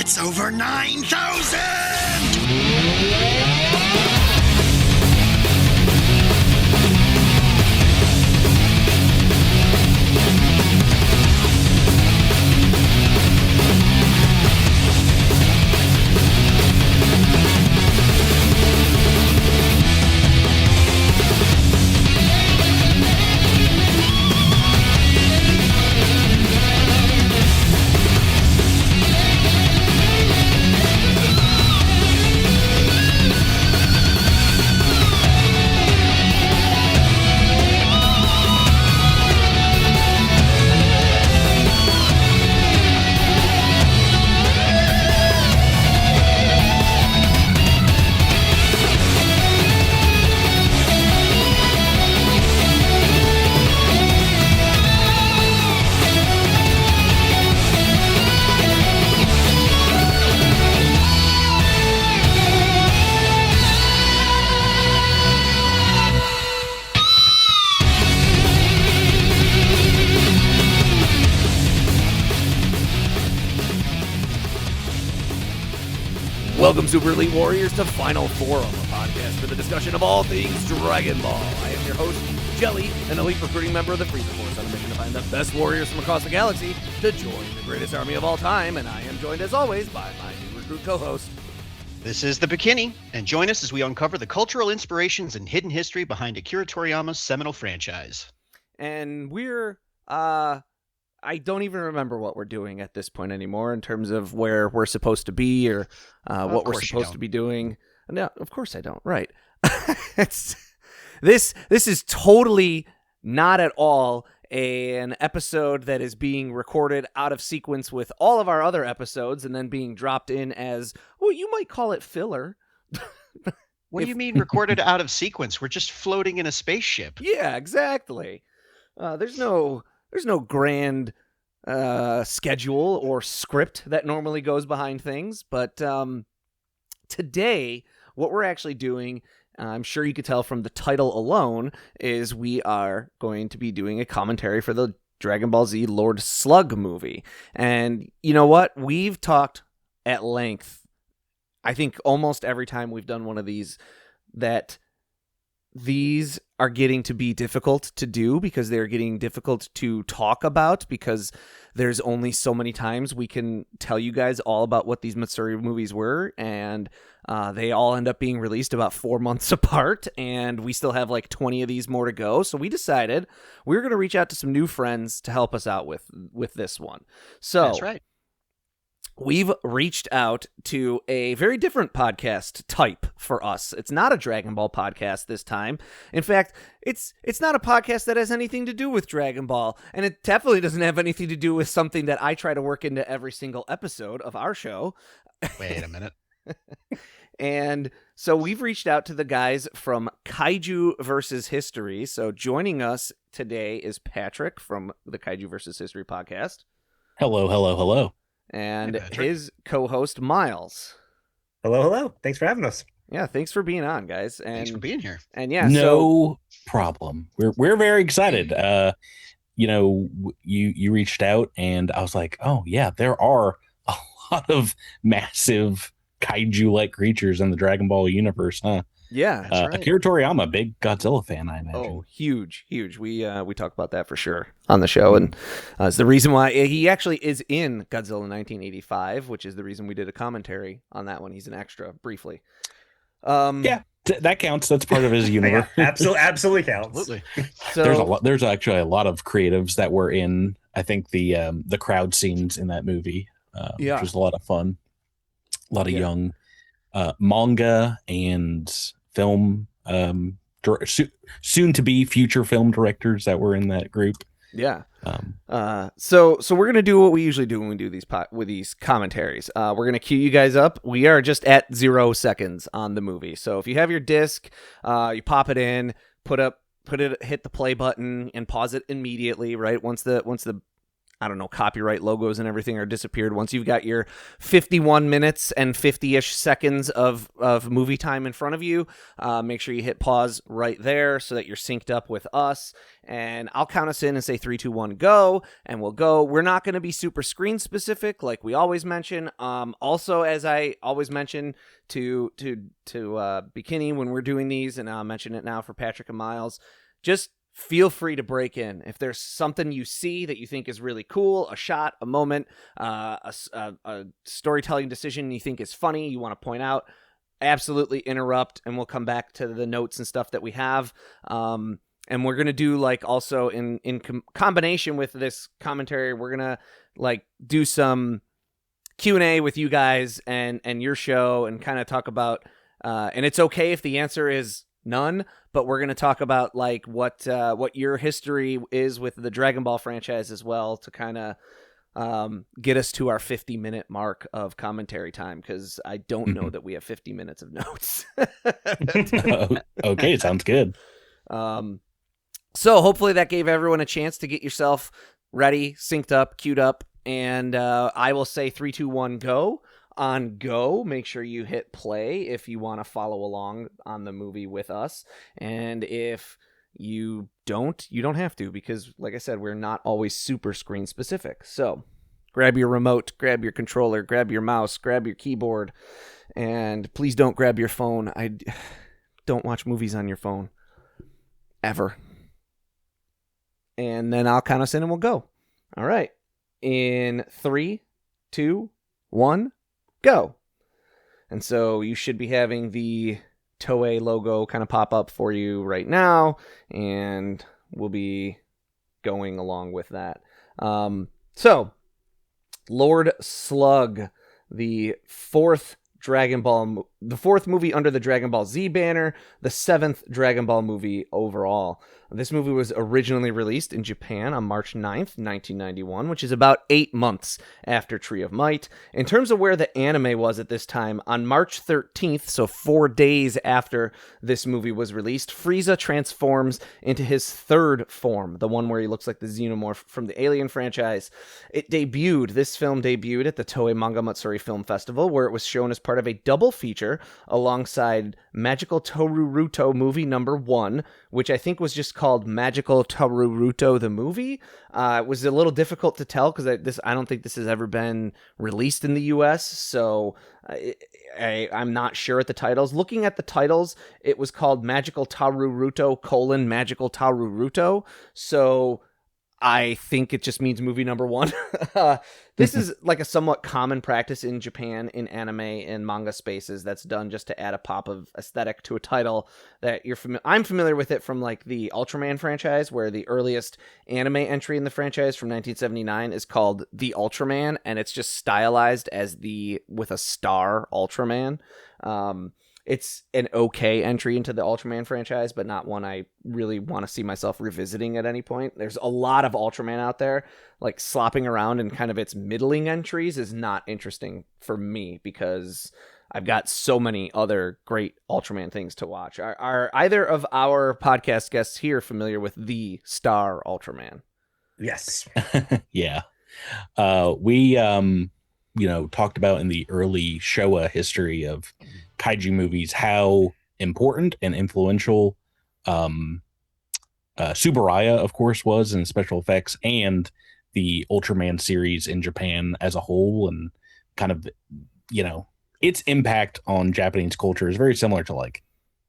It's over 9,000! Welcome, Super Elite Warriors, to Final Forum, a podcast for the discussion of all things Dragon Ball. I am your host, Jelli, an elite recruiting member of the Freezer Force on a mission to find the best warriors from across the galaxy to join the greatest army of all time, and I am joined, as always, by my new recruit co-host. This is the Bekinney, and join us as we uncover the cultural inspirations and hidden history behind Akira Toriyama's seminal franchise. And we're, I don't even remember what we're doing at this point anymore in terms of where we're supposed to be or what we're supposed to be doing. No, of course I don't. Right. This is totally not at all an episode that is being recorded out of sequence with all of our other episodes and then being dropped in as, well, you might call it filler. What do you mean recorded out of sequence? We're just floating in a spaceship. Yeah, exactly. There's no grand schedule or script that normally goes behind things, but today what we're actually doing, I'm sure you could tell from the title alone, is we are going to be doing a commentary for the Dragon Ball Z Lord Slug movie. And you know what? We've talked at length, I think almost every time we've done one of these, that these are getting to be difficult to do because they're getting difficult to talk about because there's only so many times we can tell you guys all about what these Matsuri movies were, and they all end up being released about 4 months apart, and we still have like 20 of these more to go. So we decided we were going to reach out to some new friends to help us out with this one. So That's right. We've reached out to a very different podcast type for us. It's not a Dragon Ball podcast this time. In fact, it's not a podcast that has anything to do with Dragon Ball, and it definitely doesn't have anything to do with something that I try to work into every single episode of our show. Wait a minute. And so we've reached out to the guys from Kaiju versus History. So joining us today is Patrick from the Kaiju versus History podcast. Hello. And Hey, his co-host, Myles. Hello. Thanks for having us. Yeah, thanks for being on, guys. And, Thanks for being here. And yeah, No problem. We're very excited. You reached out, and I was like, oh yeah, there are a lot of massive kaiju-like creatures in the Dragon Ball universe, huh? Yeah. That's right. Akira Toriyama, big Godzilla fan, I imagine. Oh, huge. We talk about that for sure on the show, and it's the reason why he actually is in Godzilla 1985, which is the reason we did a commentary on that one. He's an extra briefly. Yeah, that counts. That's part of his universe. Yeah, absolutely counts. Absolutely. So There's actually a lot of creatives that were in, I think, the crowd scenes in that movie, which was a lot of fun. A lot of young manga and film soon to be future film directors that were in that group. Yeah. So we're gonna do what we usually do when we do these with these commentaries. We're gonna cue you guys up. We are just at 0 seconds on the movie. So if you have your disc, you pop it in, hit the play button, and pause it immediately. Right once the I don't know, copyright logos and everything are disappeared. Once you've got your 51 minutes and 50-ish seconds of movie time in front of you, make sure you hit pause right there so that you're synced up with us. And I'll count us in and say 3, 2, 1, go, and we'll go. We're not going to be super screen specific like we always mention. Also, as I always mention to Bekinney when we're doing these, and I'll mention it now for Patrick and Myles, just feel free to break in. If there's something you see that you think is really cool, a shot, a moment, a storytelling decision you think is funny, you want to point out, absolutely interrupt, and we'll come back to the notes and stuff that we have. And we're going to do, like, also in combination with this commentary, we're going to, like, do some Q&A with you guys and your show and kind of talk about, and it's okay if the answer is none, but we're going to talk about, like, what your history is with the Dragon Ball franchise as well, to kind of get us to our 50-minute mark of commentary time, because I don't know that we have 50 minutes of notes. Okay, sounds good. So hopefully that gave everyone a chance to get yourself ready, synced up, queued up, and I will say 3, 2, 1, go. On go, make sure you hit play if you want to follow along on the movie with us. And if you don't have to, because, like I said, we're not always super screen specific. So grab your remote, grab your controller, grab your mouse, grab your keyboard, and please don't grab your phone. I don't watch movies on your phone. Ever. And then I'll count us in and we'll go. All right. In 3, 2, 1, go. And so you should be having the Toei logo kind of pop up for you right now, and we'll be going along with that. So, Lord Slug, the fourth movie under the Dragon Ball Z banner, the 7th Dragon Ball movie overall. This movie was originally released in Japan on March 9th, 1991, which is about 8 months after Tree of Might. In terms of where the anime was at this time, on March 13th, so 4 days after this movie was released, Frieza transforms into his third form, the one where he looks like the xenomorph from the Alien franchise. This film debuted at the Toei Manga Matsuri Film Festival, where it was shown as part of a double feature alongside Magical Taruruto movie number 1, which I think was just called Magical Taruruto the movie. It was a little difficult to tell because I don't think this has ever been released in the US, so I'm not sure at the titles. Looking at the titles, it was called Magical Taruruto : Magical Taruruto, so I think it just means movie number 1. This is like a somewhat common practice in Japan in anime and manga spaces that's done just to add a pop of aesthetic to a title that I'm familiar with it from, like, the Ultraman franchise, where the earliest anime entry in the franchise from 1979 is called The Ultraman, and it's just stylized as with a star Ultraman. It's an okay entry into the Ultraman franchise, but not one I really want to see myself revisiting at any point. There's a lot of Ultraman out there. Like, slopping around in kind of its middling entries is not interesting for me, because I've got so many other great Ultraman things to watch. Are either of our podcast guests here familiar with the Star Ultraman? Yes. Yeah. We talked about in the early Showa history of kaiju movies how important and influential Subaraya, of course, was in special effects, and the Ultraman series in Japan as a whole, and kind of, its impact on Japanese culture is very similar to, like,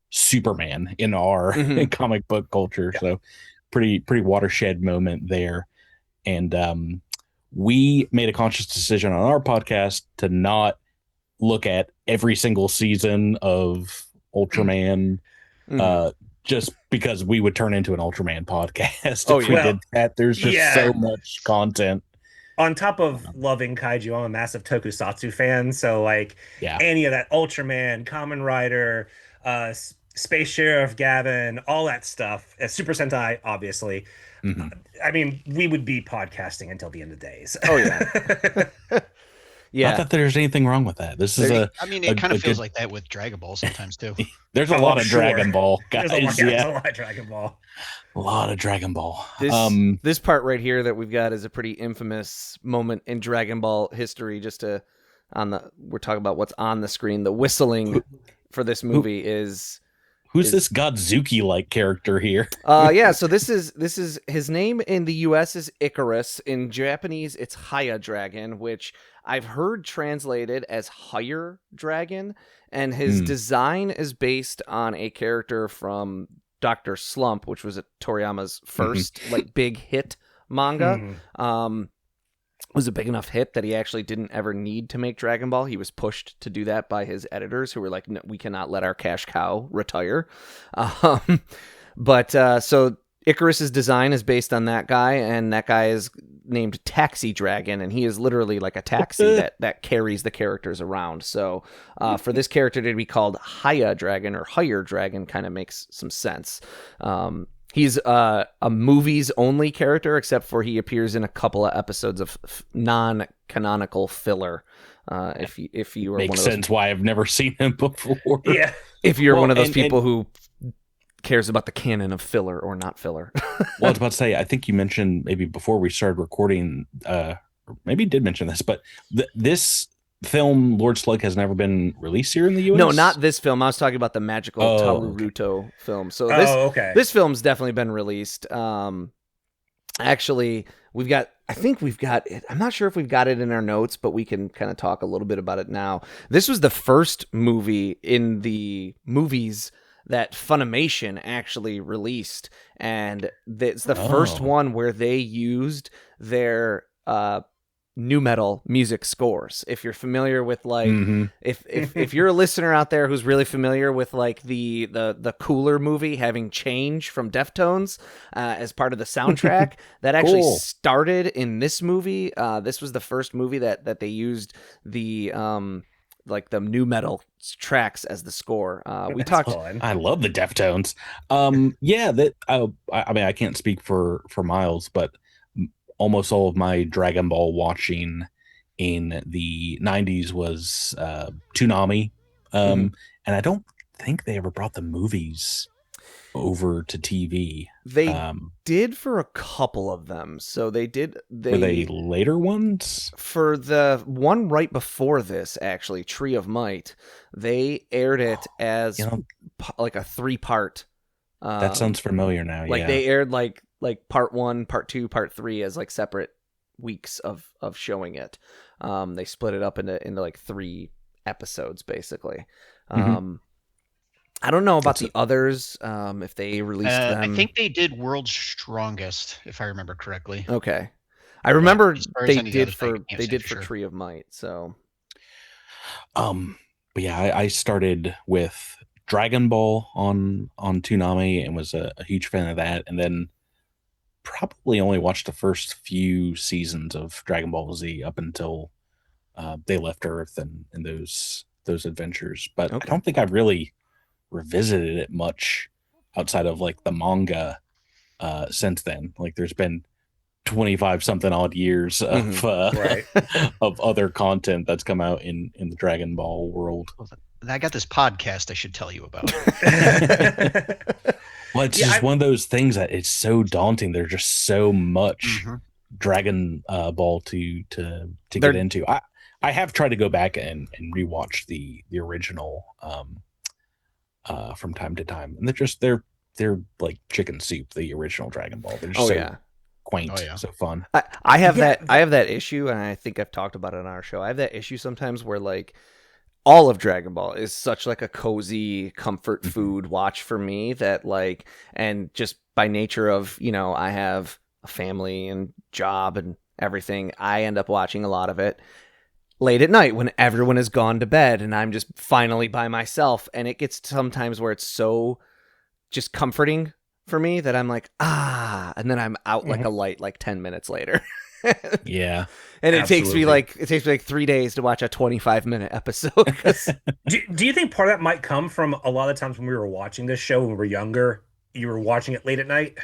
Superman in our comic book culture. Yeah. So pretty watershed moment there. And we made a conscious decision on our podcast to not look at every single season of Ultraman, just because we would turn into an Ultraman podcast if we did that. There's just so much content. On top of loving kaiju, I'm a massive tokusatsu fan, so, like, any of that Ultraman, Kamen Rider, Space Sheriff Gavin, all that stuff, Super Sentai, obviously. I mean, we would be podcasting until the end of days. Oh, yeah. Yeah. Not that there's anything wrong with that. This is I mean, it kind of feels like that with Dragon Ball sometimes too. There's a lot of Dragon Ball, guys. There's a lot of Dragon Ball. A lot of Dragon Ball. This part right here that we've got is a pretty infamous moment in Dragon Ball history. We're talking about what's on the screen. The whistling for this movie is. Who's this Godzuki-like character here? Yeah, so this is his name in the US is Icarus. In Japanese, it's Haya Dragon, which I've heard translated as Higher Dragon, and his design is based on a character from Dr. Slump, which was Toriyama's first like big hit manga. Was a big enough hit that he actually didn't ever need to make Dragon Ball. He was pushed to do that by his editors, who were like, no, we cannot let our cash cow retire. So Icarus's design is based on that guy, and that guy is named Taxi Dragon, and he is literally like a taxi that carries the characters around. So for this character to be called Haya Dragon or Higher Dragon kind of makes some sense. He's a movies-only character, except for he appears in a couple of episodes of non-canonical filler. If you are makes one of those, sense why I've never seen him before. Yeah, if you're one of those people who cares about the canon of filler or not filler. Well, I was about to say, I think you mentioned maybe before we started recording, maybe you did mention this, but this film Lord Slug has never been released here in the US? No, not this film. I was talking about the magical Taruruto film. So this film's definitely been released. Actually, I think we've got it. I'm not sure if we've got it in our notes, but we can kind of talk a little bit about it now. This was the first movie in the movies that Funimation actually released, and it's the first one where they used their nu metal music scores. If you're familiar with like if you're a listener out there who's really familiar with like the Cooler movie having Change from Deftones as part of the soundtrack, that actually started in this movie. This was the first movie that they used the like the nu metal tracks as the score. We talked. I love the Deftones. I mean, I can't speak for Myles, but almost all of my Dragon Ball watching in the 90s was Toonami. And I don't think they ever brought the movies over to TV. They did for a couple of them. So they did. Were they later ones? For the one right before this, actually, Tree of Might, they aired it as like a 3-part. That sounds familiar now. Like they aired like part 1, part 2, part 3 as like separate weeks of showing it. They split it up into like 3 episodes basically. I don't know about the others, if they released them. I think they did World's Strongest, if I remember correctly. Okay, I remember they did for sure. Tree of Might. So, but yeah, I started with Dragon Ball on Toonami and was a huge fan of that, and then probably only watched the first few seasons of Dragon Ball Z up until they left Earth and those adventures. But I don't think I've really revisited it much outside of like the manga since then. Like there's been 25 something odd years of of other content that's come out in the Dragon Ball world. I got this podcast I should tell you about. Well, it's just one of those things that it's so daunting. There's just so much Dragon Ball to get into. I have tried to go back and rewatch the original from time to time, and they're like chicken soup. The original Dragon Ball. They're just quaint, so fun. I have that issue, and I think I've talked about it on our show. I have that issue sometimes where like all of Dragon Ball is such like a cozy comfort food watch for me that like, and just by nature of, I have a family and job and everything, I end up watching a lot of it late at night when everyone has gone to bed and I'm just finally by myself. And it gets sometimes where it's so just comforting for me that I'm like, and then I'm out like a light like 10 minutes later. Yeah. And it takes me like 3 days to watch a 25-minute episode. Do you think part of that might come from a lot of times when we were watching this show when we were younger, you were watching it late at night?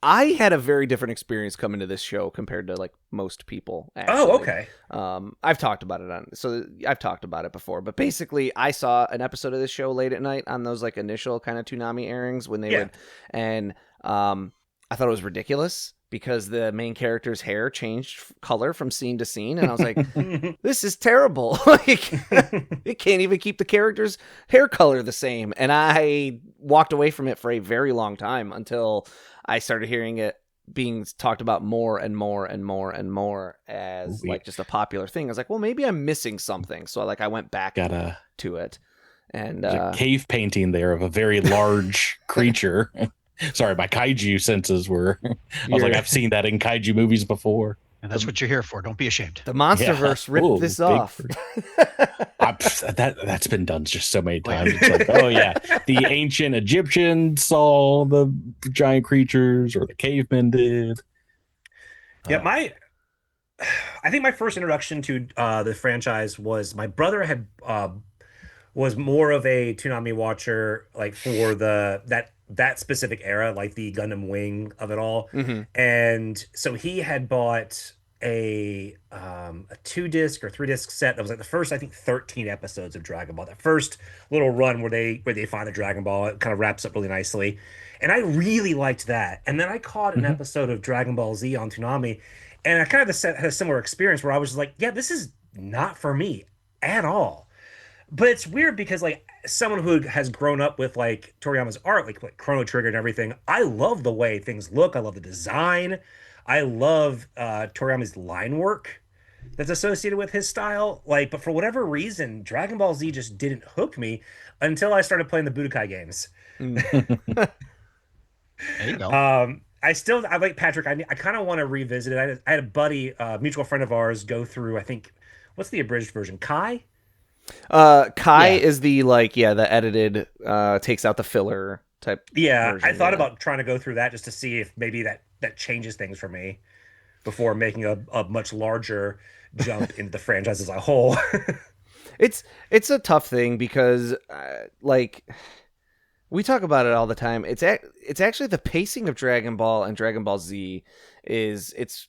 I had a very different experience coming to this show compared to like most people. Actually. Oh, okay. I've talked about it before, but basically I saw an episode of this show late at night on those like initial kind of Toonami airings when they would, and I thought it was ridiculous because the main character's hair changed color from scene to scene, and I was like, this is terrible. Like, it can't even keep the character's hair color the same. And I walked away from it for a very long time until I started hearing it being talked about more and more and more and more as like just a popular thing. I was like, well, maybe I'm missing something. So I went back to it. And there's a cave painting there of a very large creature. Sorry, my kaiju senses were. I was like, I've seen that in kaiju movies before. And that's what you're here for. Don't be ashamed. The MonsterVerse ripped this off. That's been done just so many times. It's like, oh yeah, the ancient Egyptians saw the giant creatures, or the cavemen did. Yeah, I think my first introduction to the franchise was my brother had was more of a Toonami watcher, like for that specific era, like the Gundam Wing of it all. Mm-hmm. And so he had bought a 2-disc or 3-disc set that was like the first, I think, 13 episodes of Dragon Ball. That first little run where they find the Dragon Ball, it kind of wraps up really nicely. And I really liked that. And then I caught an episode of Dragon Ball Z on Toonami, and I kind of had a similar experience where I was just like, yeah, this is not for me at all. But it's weird because, like, someone who has grown up with like Toriyama's art, like Chrono Trigger and everything, I love the way things look. I love the design. I love Toriyama's line work that's associated with his style. Like, but for whatever reason, Dragon Ball Z just didn't hook me until I started playing the Budokai games. There you go. I like Patrick. I kind of want to revisit it. I had a buddy, mutual friend of ours, go through. I think, what's the abridged version? Kai. Is the the edited takes out the filler type version, I thought about trying to go through that just to see if maybe that changes things for me before making a much larger jump into the franchise as a whole. It's a tough thing because we talk about it all the time. It's actually the pacing of Dragon Ball and Dragon Ball Z is it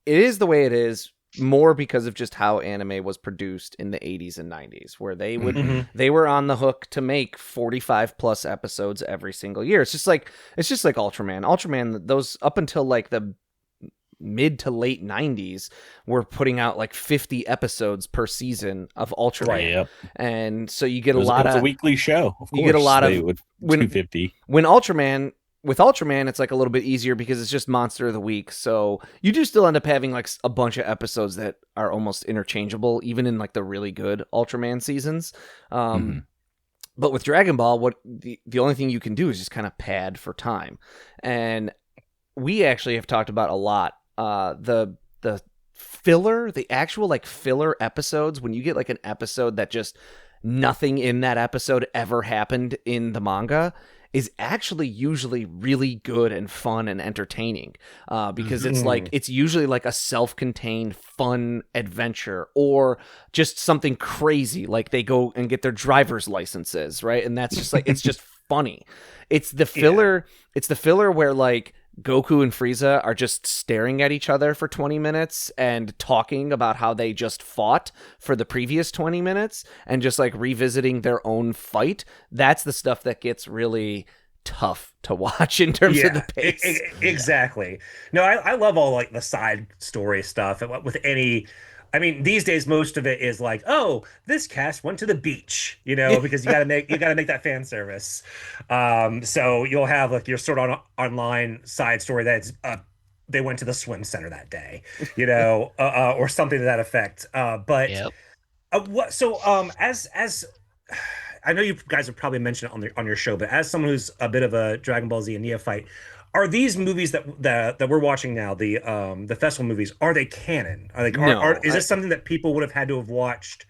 is the way it is, more because of just how anime was produced in the 80s and 90s, where they were on the hook to make 45 plus episodes every single year. It's just like Ultraman, those up until like the mid to late 90s were putting out like 50 episodes per season of Ultraman. Right, yep. And so you get it was a weekly show. Of course, you get a lot of 250. With Ultraman, it's like a little bit easier because it's just Monster of the Week. So you do still end up having like a bunch of episodes that are almost interchangeable, even in like the really good Ultraman seasons. But with Dragon Ball, what the only thing you can do is just kind of pad for time. And we actually have talked about a lot the filler, the actual like filler episodes, when you get like an episode that just nothing in that episode ever happened in the manga, is actually usually really good and fun and entertaining because it's usually like a self-contained fun adventure or just something crazy, like they go and get their driver's licenses, right? And that's just like it's just funny. It's the filler. It's the filler where like Goku and Frieza are just staring at each other for 20 minutes and talking about how they just fought for the previous 20 minutes and just like revisiting their own fight. That's the stuff that gets really tough to watch in terms of the pace. Exactly. No, I love all like the side story stuff with any. I mean, these days most of it is like, oh, this cast went to the beach, because you gotta make that fan service. So you'll have like your sort of online side story that's they went to the swim center that day, or something to that effect. As I know you guys have probably mentioned it on your show, but as someone who's a bit of a Dragon Ball Z and neophyte, are these movies that we're watching now, the festival movies, are they canon? Is this something that people would have had to have watched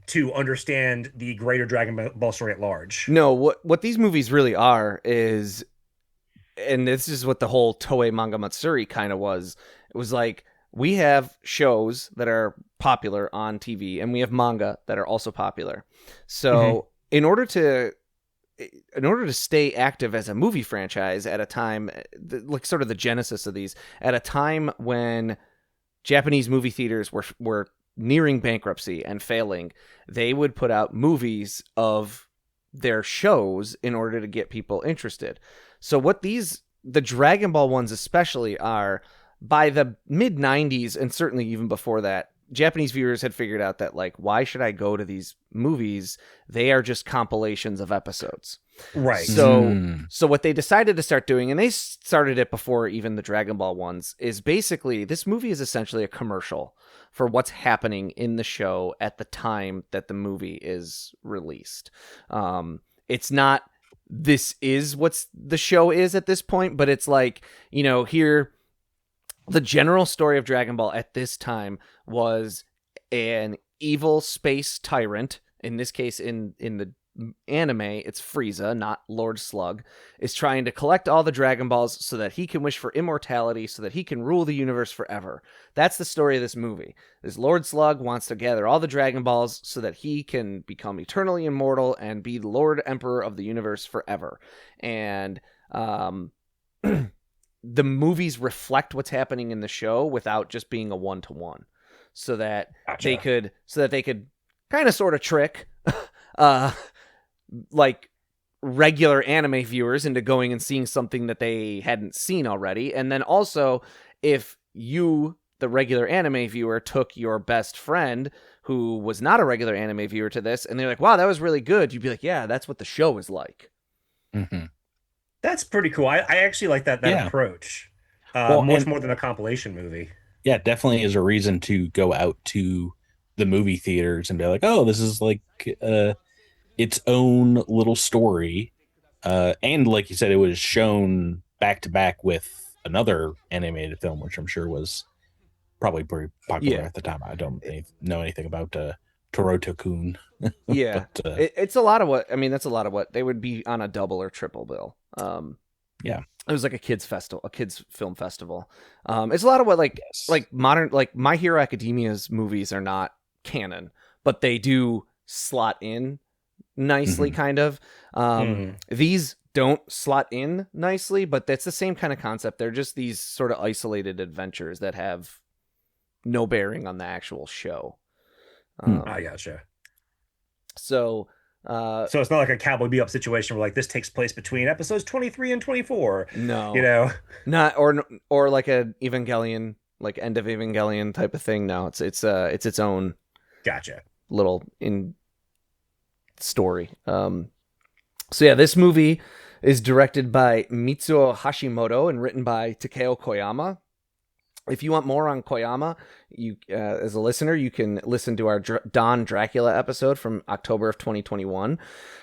to understand the greater Dragon Ball story at large? No, what these movies really are is, and this is what the whole Toei Manga Matsuri kind of was. It was like, we have shows that are popular on TV, and we have manga that are also popular. So in order to in order to stay active as a movie franchise at a time, like sort of the genesis of these, at a time when Japanese movie theaters were nearing bankruptcy and failing, they would put out movies of their shows in order to get people interested. So what the Dragon Ball ones especially are, by the mid 90s, and certainly even before that, Japanese viewers had figured out that, like, why should I go to these movies? They are just compilations of episodes. Right. So what they decided to start doing, and they started it before even the Dragon Ball ones, is basically this movie is essentially a commercial for what's happening in the show at the time that the movie is released. It's not, this is what the show is at this point, but it's like, here, the general story of Dragon Ball at this time was an evil space tyrant. In this case, in the anime, it's Frieza, not Lord Slug, is trying to collect all the Dragon Balls so that he can wish for immortality, so that he can rule the universe forever. That's the story of this movie. This Lord Slug wants to gather all the Dragon Balls so that he can become eternally immortal and be the Lord Emperor of the universe forever. And the movies reflect what's happening in the show without just being a one-to-one, so that they could kind of sort of trick like regular anime viewers into going and seeing something that they hadn't seen already. And then also, if you, the regular anime viewer, took your best friend who was not a regular anime viewer to this, and they're like, wow, that was really good, you'd be like, yeah, that's what the show is like. Mm-hmm. That's pretty cool. I actually like that approach. Much more than a compilation movie. Yeah, definitely is a reason to go out to the movie theaters and be like, oh, this is like its own little story. And like you said, it was shown back to back with another animated film, which I'm sure was probably pretty popular at the time. I don't know anything about Taruruto-kun. Yeah, but, it's a lot of what, that's a lot of what they would be on a double or triple bill. Yeah, it was like a kids film festival. It's a lot of what like modern, like My Hero Academia's movies are not canon, but they do slot in nicely, kind of. These don't slot in nicely, but that's the same kind of concept. They're just these sort of isolated adventures that have no bearing on the actual show. I gotcha. So it's not like a Cowboy Bebop situation where like this takes place between episodes 23 and 24. No, not or like a Evangelion, like End of Evangelion type of thing. No, it's its own little in story. So yeah, this movie is directed by Mitsuo Hashimoto and written by Takeo Koyama. If you want more on Koyama, you as a listener, you can listen to our Don Dracula episode from October of 2021.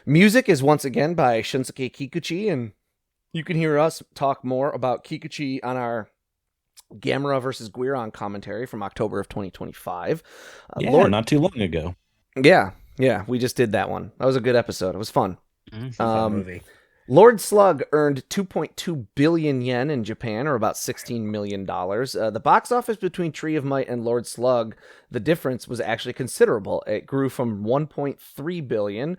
Music is once again by Shunsuke Kikuchi, and you can hear us talk more about Kikuchi on our Gamera versus Guiron commentary from October of 2025. Not too long ago. Yeah, we just did that one. That was a good episode. It was fun. Fun movie. Lord Slug earned 2.2 billion yen in Japan, or about $16 million. The box office between Tree of Might and Lord Slug, the difference was actually considerable. It grew from 1.3 billion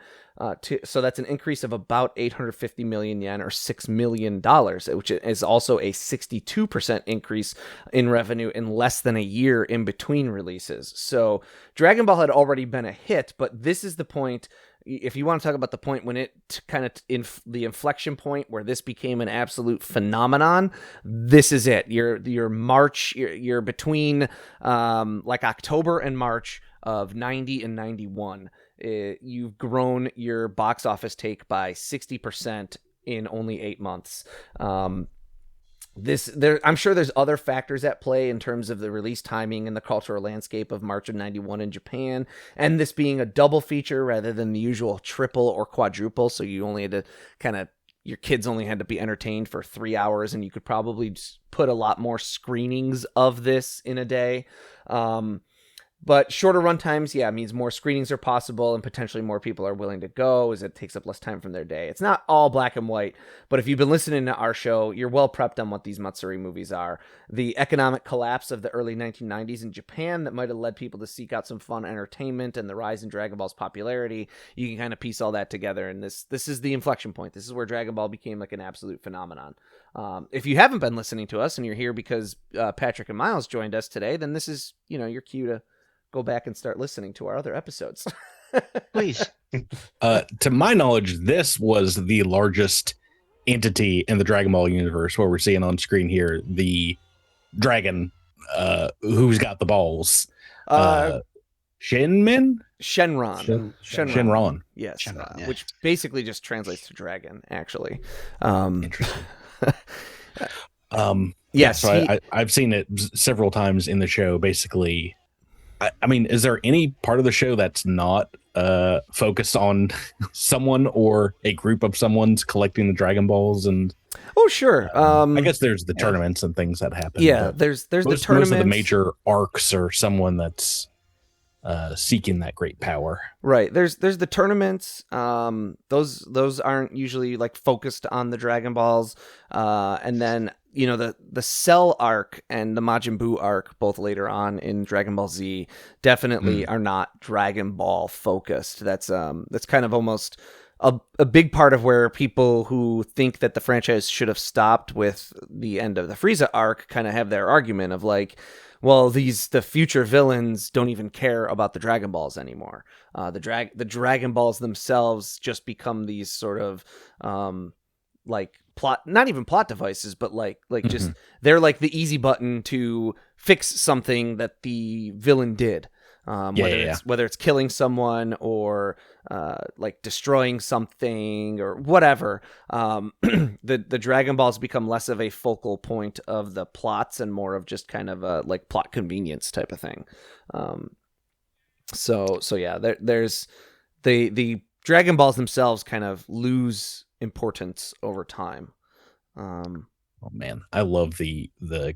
so that's an increase of about 850 million yen, or $6 million, which is also a 62% increase in revenue in less than a year in between releases. So Dragon Ball had already been a hit, but this is the point. If you want to talk about the point when it kind of the inflection point where this became an absolute phenomenon, this is it. Your March, you're between like October and March of 90 and 91. You've grown your box office take by 60% in only 8 months. I'm sure there's other factors at play in terms of the release timing and the cultural landscape of March of 91 in Japan, and this being a double feature rather than the usual triple or quadruple. So you only had to your kids only had to be entertained for 3 hours, and you could probably just put a lot more screenings of this in a day. But shorter run times, means more screenings are possible and potentially more people are willing to go as it takes up less time from their day. It's not all black and white, but if you've been listening to our show, you're well prepped on what these Matsuri movies are. The economic collapse of the early 1990s in Japan that might have led people to seek out some fun entertainment and the rise in Dragon Ball's popularity. You can kind of piece all that together, and this is the inflection point. This is where Dragon Ball became like an absolute phenomenon. If you haven't been listening to us and you're here because Patrick and Myles joined us today, then this is, your cue to go back and start listening to our other episodes. Please. To my knowledge, this was the largest entity in the Dragon Ball universe. What we're seeing on screen here, the dragon who's got the balls. Shenron. Yes. Shenron, yeah. Which basically just translates to dragon, actually. Interesting. Yes. So I've seen it several times in the show, basically. I mean, is there any part of the show that's not focused on someone or a group of someone's collecting the Dragon Balls? And oh, sure. I guess there's the tournaments and things that happen. Yeah, there's the tournaments. Most of the major arcs are someone that's seeking that great power. Right. There's the tournaments. Those aren't usually like focused on the Dragon Balls. And then the Cell arc and the Majin Buu arc, both later on in Dragon Ball Z, definitely are not Dragon Ball focused. That's kind of almost a big part of where people who think that the franchise should have stopped with the end of the Frieza arc kind of have their argument of like, well, the future villains don't even care about the Dragon Balls anymore. The Dragon Balls themselves just become these sort of like plot, not even plot devices, but like just they're like the easy button to fix something that the villain did. Whether it's killing someone or like destroying something or whatever, the Dragon Balls become less of a focal point of the plots and more of just kind of a like plot convenience type of thing. There's the Dragon Balls themselves kind of lose importance over time. Oh man, I love the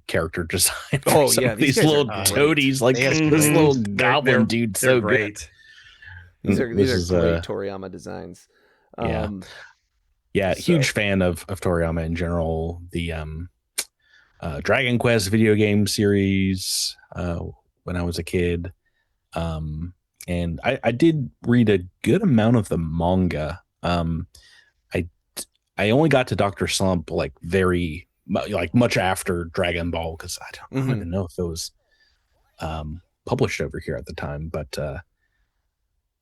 character design. Oh yeah, these little toadies, like this little goblin dude, so great. These are great Toriyama designs. Huge fan of Toriyama in general. The Dragon Quest video game series when I was a kid, and I did read a good amount of the manga. I only got to Dr. Slump like much after Dragon Ball, because I don't even know if it was published over here at the time, but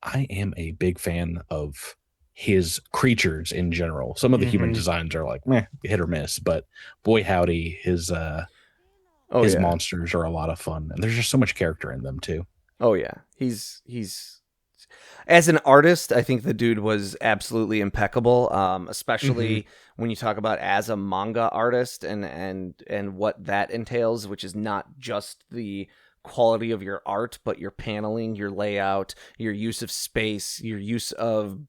I am a big fan of his creatures in general. Some of the human designs are like hit or miss, but boy howdy, his monsters are a lot of fun, and there's just so much character in them too. Oh yeah, he's as an artist, I think the dude was absolutely impeccable, especially when you talk about as a manga artist and what that entails, which is not just the quality of your art, but your paneling, your layout, your use of space, your use of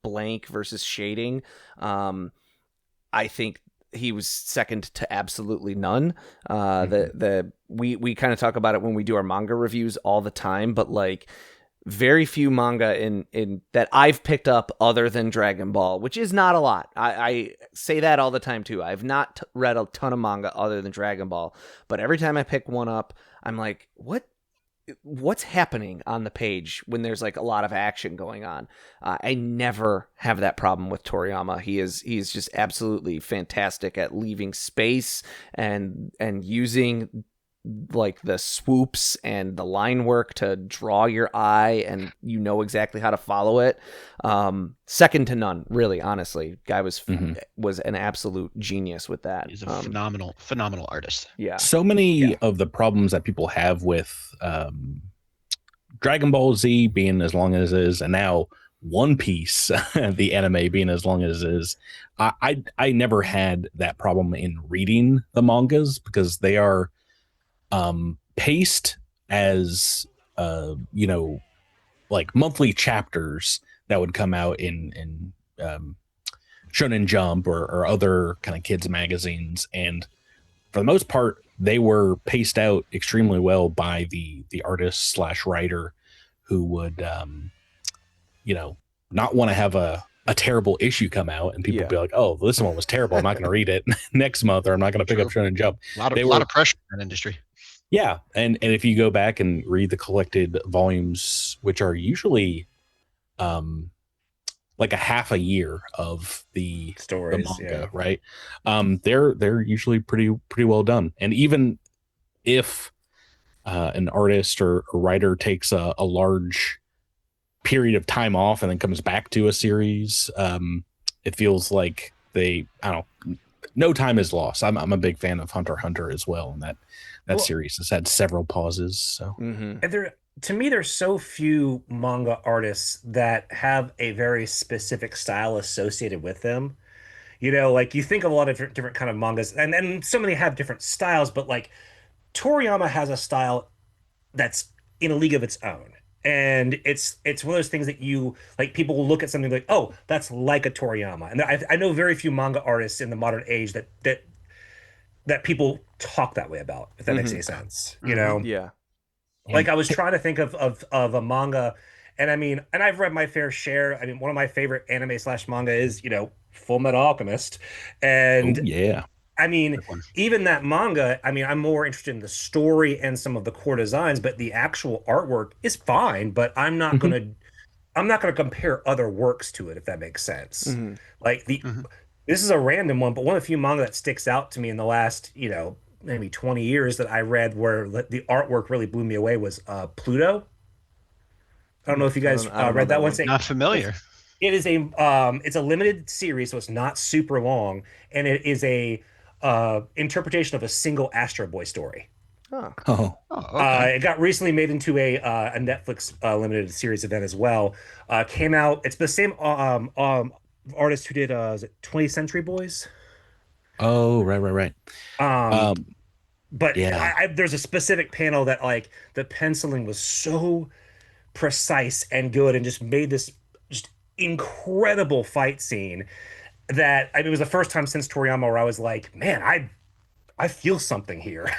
blank versus shading. I think he was second to absolutely none. We kind of talk about it when we do our manga reviews all the time, but like very few manga in that I've picked up other than Dragon Ball, which is not a lot. I say that all the time too. I've not read a ton of manga other than Dragon Ball, but every time I pick one up, I'm like, what's happening on the page when there's like a lot of action going on? I never have that problem with Toriyama. He is just absolutely fantastic at leaving space and using like the swoops and the line work to draw your eye, and exactly how to follow it. Second to none, really, honestly. Guy was an absolute genius with that. He's a phenomenal artist. Yeah. So many of the problems that people have with Dragon Ball Z being as long as it is, and now One Piece, the anime being as long as it is, I never had that problem in reading the mangas, because they are paced as like monthly chapters that would come out in Shonen Jump or other kind of kids magazines, and for the most part they were paced out extremely well by the artist / writer who would, not want to have a terrible issue come out and people be like, oh, this one was terrible, I'm not going to read it next month, or I'm not going to pick up Shonen Jump. A lot of pressure in that industry. Yeah, and if you go back and read the collected volumes, which are usually like a half a year of the stories, the manga, right? They're usually pretty well done. And even if an artist or a writer takes a large period of time off and then comes back to a series, it feels like no time is lost. I'm a big fan of Hunter x Hunter as well, and that series has had several pauses. So and to me, there's so few manga artists that have a very specific style associated with them. Like you think of a lot of different kind of mangas, and so many have different styles, but like Toriyama has a style that's in a league of its own. And it's one of those things that you like, people will look at something like, oh, that's like a Toriyama. And I know very few manga artists in the modern age that people talk that way about, if that makes any sense. Yeah. Like I was trying to think of a manga, and I've read my fair share. One of my favorite anime / manga is, Full Metal Alchemist. And even that manga, I'm more interested in the story and some of the core designs, but the actual artwork is fine, but I'm not going to compare other works to it, if that makes sense. Like this is a random one, but one of the few manga that sticks out to me in the last, maybe 20 years that I read where the artwork really blew me away was Pluto. I don't know if you guys read that one. Not familiar. It is it's a limited series, so it's not super long, and it is a interpretation of a single Astro Boy story. Okay. It got recently made into a Netflix limited series event as well. Came out. It's the same artist who did is it 20th Century Boys? Oh, right. But yeah, there's a specific panel that like the penciling was so precise and good, and just made this just incredible fight scene that it was the first time since Toriyama where I was like, man, I feel something here.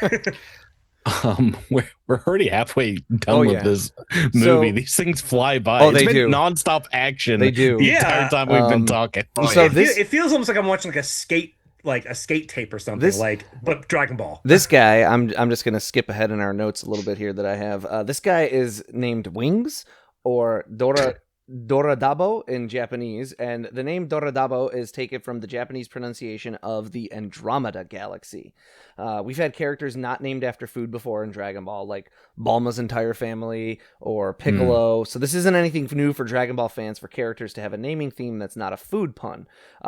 We're already halfway done with this movie. So, these things fly by. It's been nonstop action. They do the entire time we've been talking. It feels almost like I'm watching like a skate tape or something, but Dragon Ball. This guy, I'm just gonna skip ahead in our notes a little bit here that I have. This guy is named Wings, or Doradabo in Japanese, and the name Doradabo is taken from the Japanese pronunciation of the Andromeda Galaxy. We've had characters not named after food before in Dragon Ball, like Bulma's entire family or Piccolo. So this isn't anything new for Dragon Ball fans for characters to have a naming theme that's not a food pun.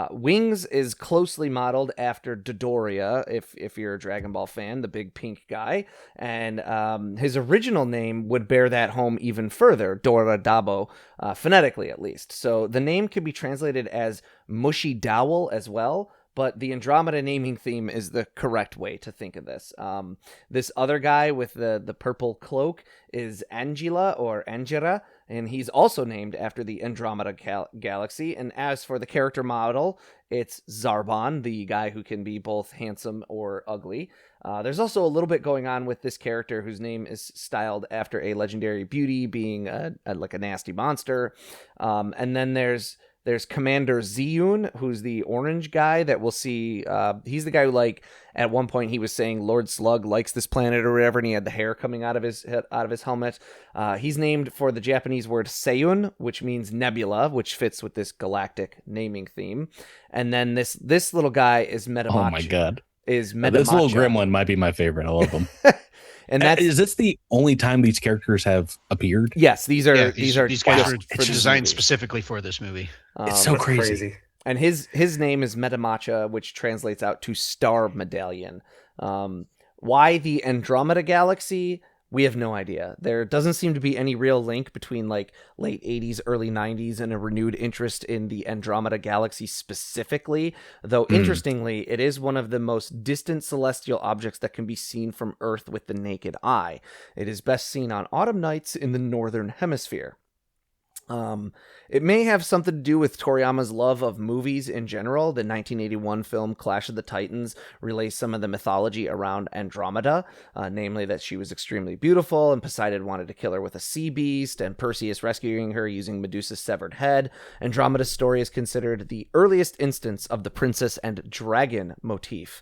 Wings is closely modeled after Dodoria, if you're a Dragon Ball fan, the big pink guy, and his original name would bear that home even further, Doradabo, phonetically at least. So the name could be translated as mushy dowel as well, but the Andromeda naming theme is the correct way to think of this. This other guy with the purple cloak is Angela or Angera, and he's also named after the Andromeda Galaxy. And as for the character model, it's Zarbon, the guy who can be both handsome or ugly. There's also a little bit going on with this character whose name is styled after a legendary beauty, being like a nasty monster. And then there's Commander Ziyun, who's the orange guy that we'll see. He's the guy who, like, at one point he was saying Lord Slug likes this planet or whatever, and he had the hair coming out of his helmet. He's named for the Japanese word Seiyun, which means nebula, which fits with this galactic naming theme. And then this little guy is Metamacha. Oh my god. Is Metamacha. This little gremlin might be my favorite. I love them. And is this the only time these characters have appeared? Yes, these guys are designed specifically for this movie. It's so crazy. And his name is Metamacha, which translates out to Star Medallion. Why the Andromeda Galaxy? We have no idea. There doesn't seem to be any real link between like late 80s, early 90s and a renewed interest in the Andromeda Galaxy specifically, though interestingly, it is one of the most distant celestial objects that can be seen from Earth with the naked eye. It is best seen on autumn nights in the northern hemisphere. It may have something to do with Toriyama's love of movies in general. The 1981 film Clash of the Titans relays some of the mythology around Andromeda, namely that she was extremely beautiful and Poseidon wanted to kill her with a sea beast, and Perseus rescuing her using Medusa's severed head. Andromeda's story is considered the earliest instance of the princess and dragon motif.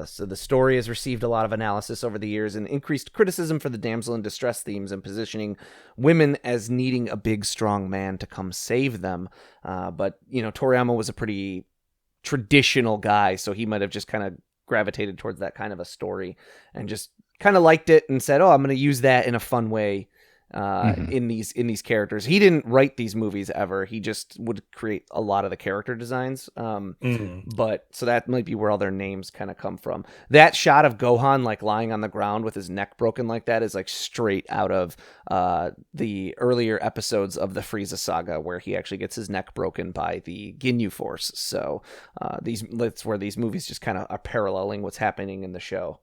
So the story has received a lot of analysis over the years and increased criticism for the damsel in distress themes and positioning women as needing a big, strong man to come save them. But, Toriyama was a pretty traditional guy, so he might have just kind of gravitated towards that kind of a story and just kind of liked it and said, I'm going to use that in a fun way in these characters. He didn't write these movies ever. He just would create a lot of the character designs. But so that might be where all their names kind of come from. That shot of Gohan like lying on the ground with his neck broken like that is like straight out of the earlier episodes of the Frieza saga, where he actually gets his neck broken by the Ginyu Force. So that's where these movies just kind of are paralleling what's happening in the show.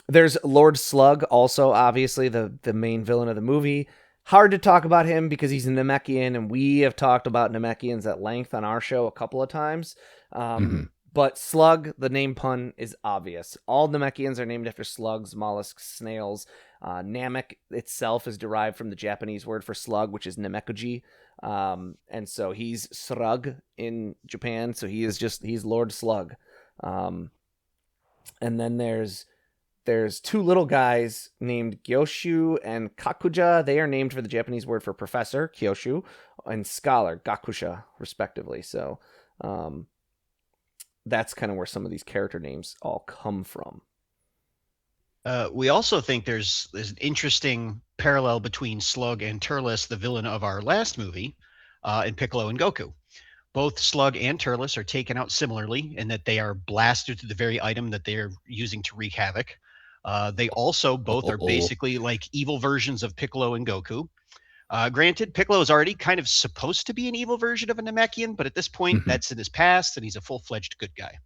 There's Lord Slug, also obviously the main villain of the movie. Hard to talk about him because he's a Namekian, and we have talked about Namekians at length on our show a couple of times. But Slug, the name pun is obvious. All Namekians are named after slugs, mollusks, snails. Namek itself is derived from the Japanese word for slug, which is Namekoji. And so he's Srug in Japan, so he's Lord Slug. And then there's two little guys named Gyoshu and Kakuja. They are named for the Japanese word for professor, Kyoshu, and scholar, Gakusha, respectively. So that's kind of where some of these character names all come from. We also think there's an interesting parallel between Slug and Turles, the villain of our last movie, and Piccolo and Goku. Both Slug and Turles are taken out similarly in that they are blasted to the very item that they are using to wreak havoc. They also both are basically like evil versions of Piccolo and Goku. Granted, Piccolo is already kind of supposed to be an evil version of a Namekian, but at this point, that's in his past, and he's a full-fledged good guy.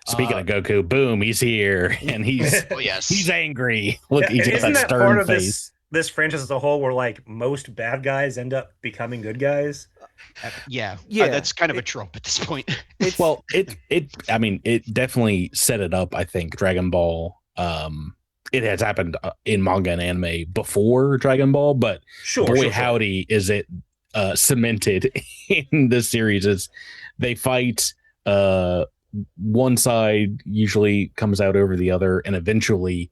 Speaking of Goku, boom, he's here, and he's he's angry. Look, he's got that stern part of face. This franchise as a whole, where like most bad guys end up becoming good guys. Yeah, that's kind of a trope at this point. It definitely set it up. I think Dragon Ball. It has happened in manga and anime before Dragon Ball, but howdy is it cemented in the series. As they fight, one side usually comes out over the other, and eventually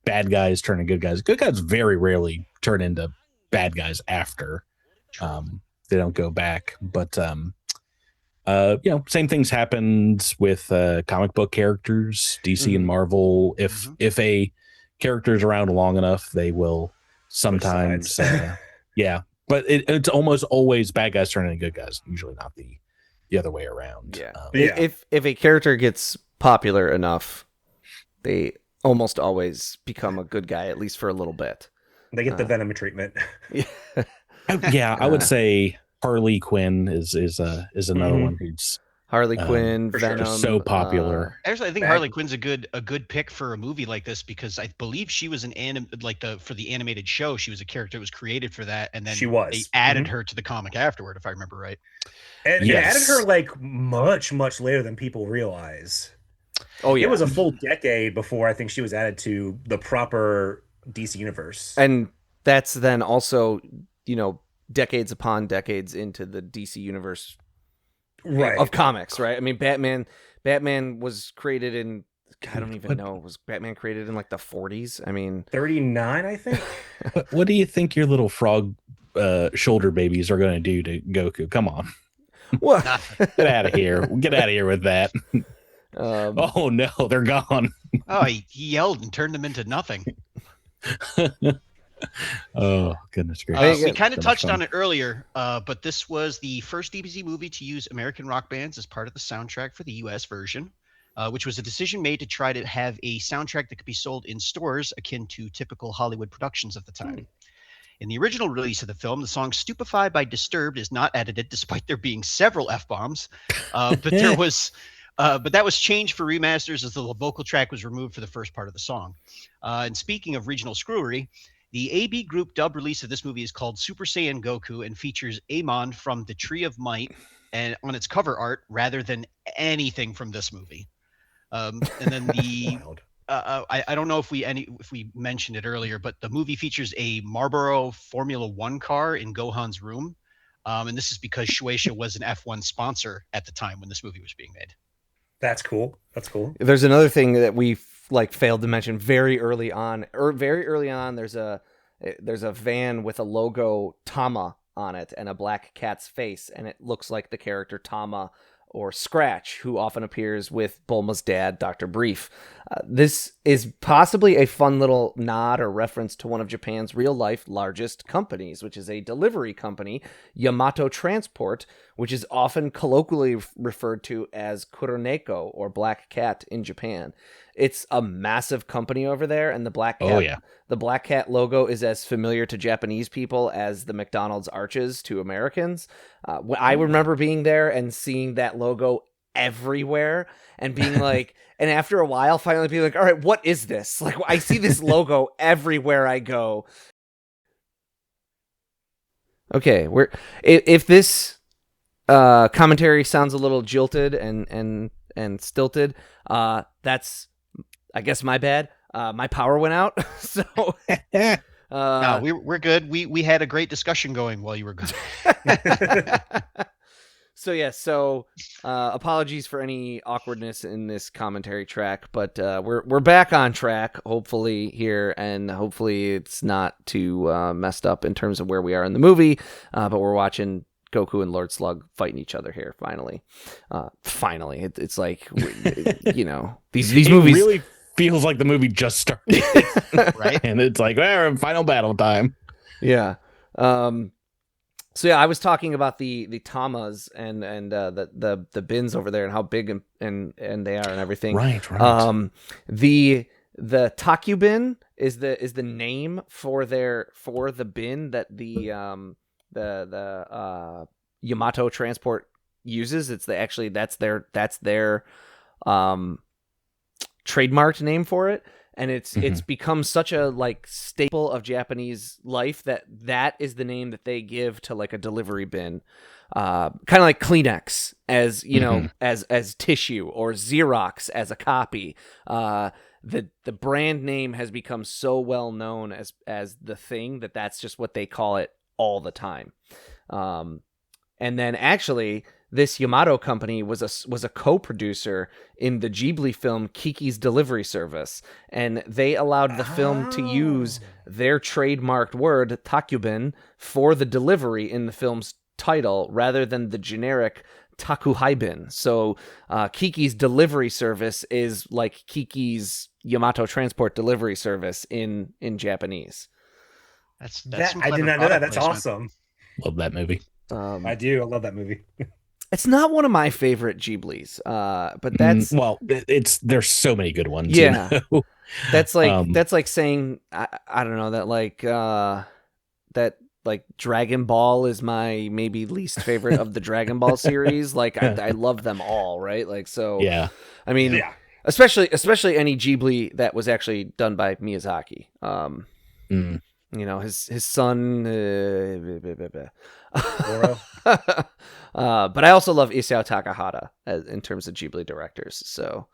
bad guys turn into good guys. Good guys very rarely turn into bad guys after. They don't go back, but same things happened with comic book characters, DC and Marvel. If a character is around long enough, they will sometimes but it's almost always bad guys turn into good guys, usually not the other way around. If a character gets popular enough, they almost always become a good guy, at least for a little bit. They get the Venom treatment. I would say Harley Quinn is another one who's Harley Quinn, Venom, so popular. Actually, I think Harley Quinn's a good pick for a movie like this, because I believe she was for the animated show, she was a character that was created for that, and then they added her to the comic afterward, if I remember right. And they added her like much later than people realize. Oh yeah, it was a full decade before I think she was added to the proper DC universe, and that's then also decades upon decades into the DC universe of comics, right? I mean, Batman was created in, I don't even know, was Batman created in like the 40s? I mean, 39, I think. What do you think your little frog shoulder babies are going to do to Goku? Come on. What? Get out of here. Get out of here with that. Oh no, they're gone. He yelled and turned them into nothing. Oh goodness gracious! We kind of touched on it earlier, but this was the first DBZ movie to use American rock bands as part of the soundtrack for the US version, which was a decision made to try to have a soundtrack that could be sold in stores akin to typical Hollywood productions of the time. In the original release of the film, the song Stupefied by Disturbed is not edited, despite there being several F-bombs, but that was changed for remasters as the vocal track was removed for the first part of the song. And speaking of regional screwery, The AB Group dub release of this movie is called Super Saiyan Goku and features Amon from the Tree of Might and on its cover art rather than anything from this movie. And then the I don't know if we mentioned it earlier, but the movie features a Marlboro Formula One car in Gohan's room, and this is because Shueisha was an F1 sponsor at the time when this movie was being made. That's cool. That's cool. There's another thing that we failed to mention very early on. There's a van with a logo Tama on it and a black cat's face, and it looks like the character Tama or Scratch, who often appears with Bulma's dad, Dr. Brief. This is possibly a fun little nod or reference to one of Japan's real-life largest companies, which is a delivery company, Yamato Transport, which is often colloquially referred to as Kuroneko, or Black Cat in Japan. It's a massive company over there, and the Black Cat logo is as familiar to Japanese people as the McDonald's arches to Americans. I remember being there and seeing that logo everywhere and being like, and after a while, finally being like, all right, what is this? Like, I see this logo everywhere I go. Okay, if this commentary sounds a little jilted and stilted, that's, I guess, my bad. My power went out, so no, we're good. We had a great discussion going while you were gone. So apologies for any awkwardness in this commentary track, but we're back on track, hopefully here, and hopefully it's not too messed up in terms of where we are in the movie. But we're watching Goku and Lord Slug fighting each other here. Finally, it's like these movies really feels like the movie just started, right? And it's like, final battle time. Yeah. So yeah, I was talking about the Tamas and the bins over there and how big and they are and everything. Right. The Taku bin is the name for the bin that the Yamato Transport uses. That's their trademarked name for it. And it's become such a staple of Japanese life that is the name that they give to a delivery bin, kind of like Kleenex as as tissue, or Xerox as a copy. The brand name has become so well known as the thing that's just what they call it all the time. And then actually, this Yamato company was a co-producer in the Ghibli film Kiki's Delivery Service, and they allowed the film to use their trademarked word Takubin for the delivery in the film's title rather than the generic Takuhaibin. So Kiki's Delivery Service is like Kiki's Yamato Transport Delivery Service in Japanese. I did not know that. That's awesome. Love that movie. I do. I love that movie. It's not one of my favorite Ghiblis, but that's there's so many good ones. Yeah, that's like saying I don't know that Dragon Ball is my maybe least favorite of the Dragon Ball series. I love them all, right? Yeah. I mean, especially any Ghibli that was actually done by Miyazaki. His son. But I also love Isao Takahata in terms of Ghibli directors. So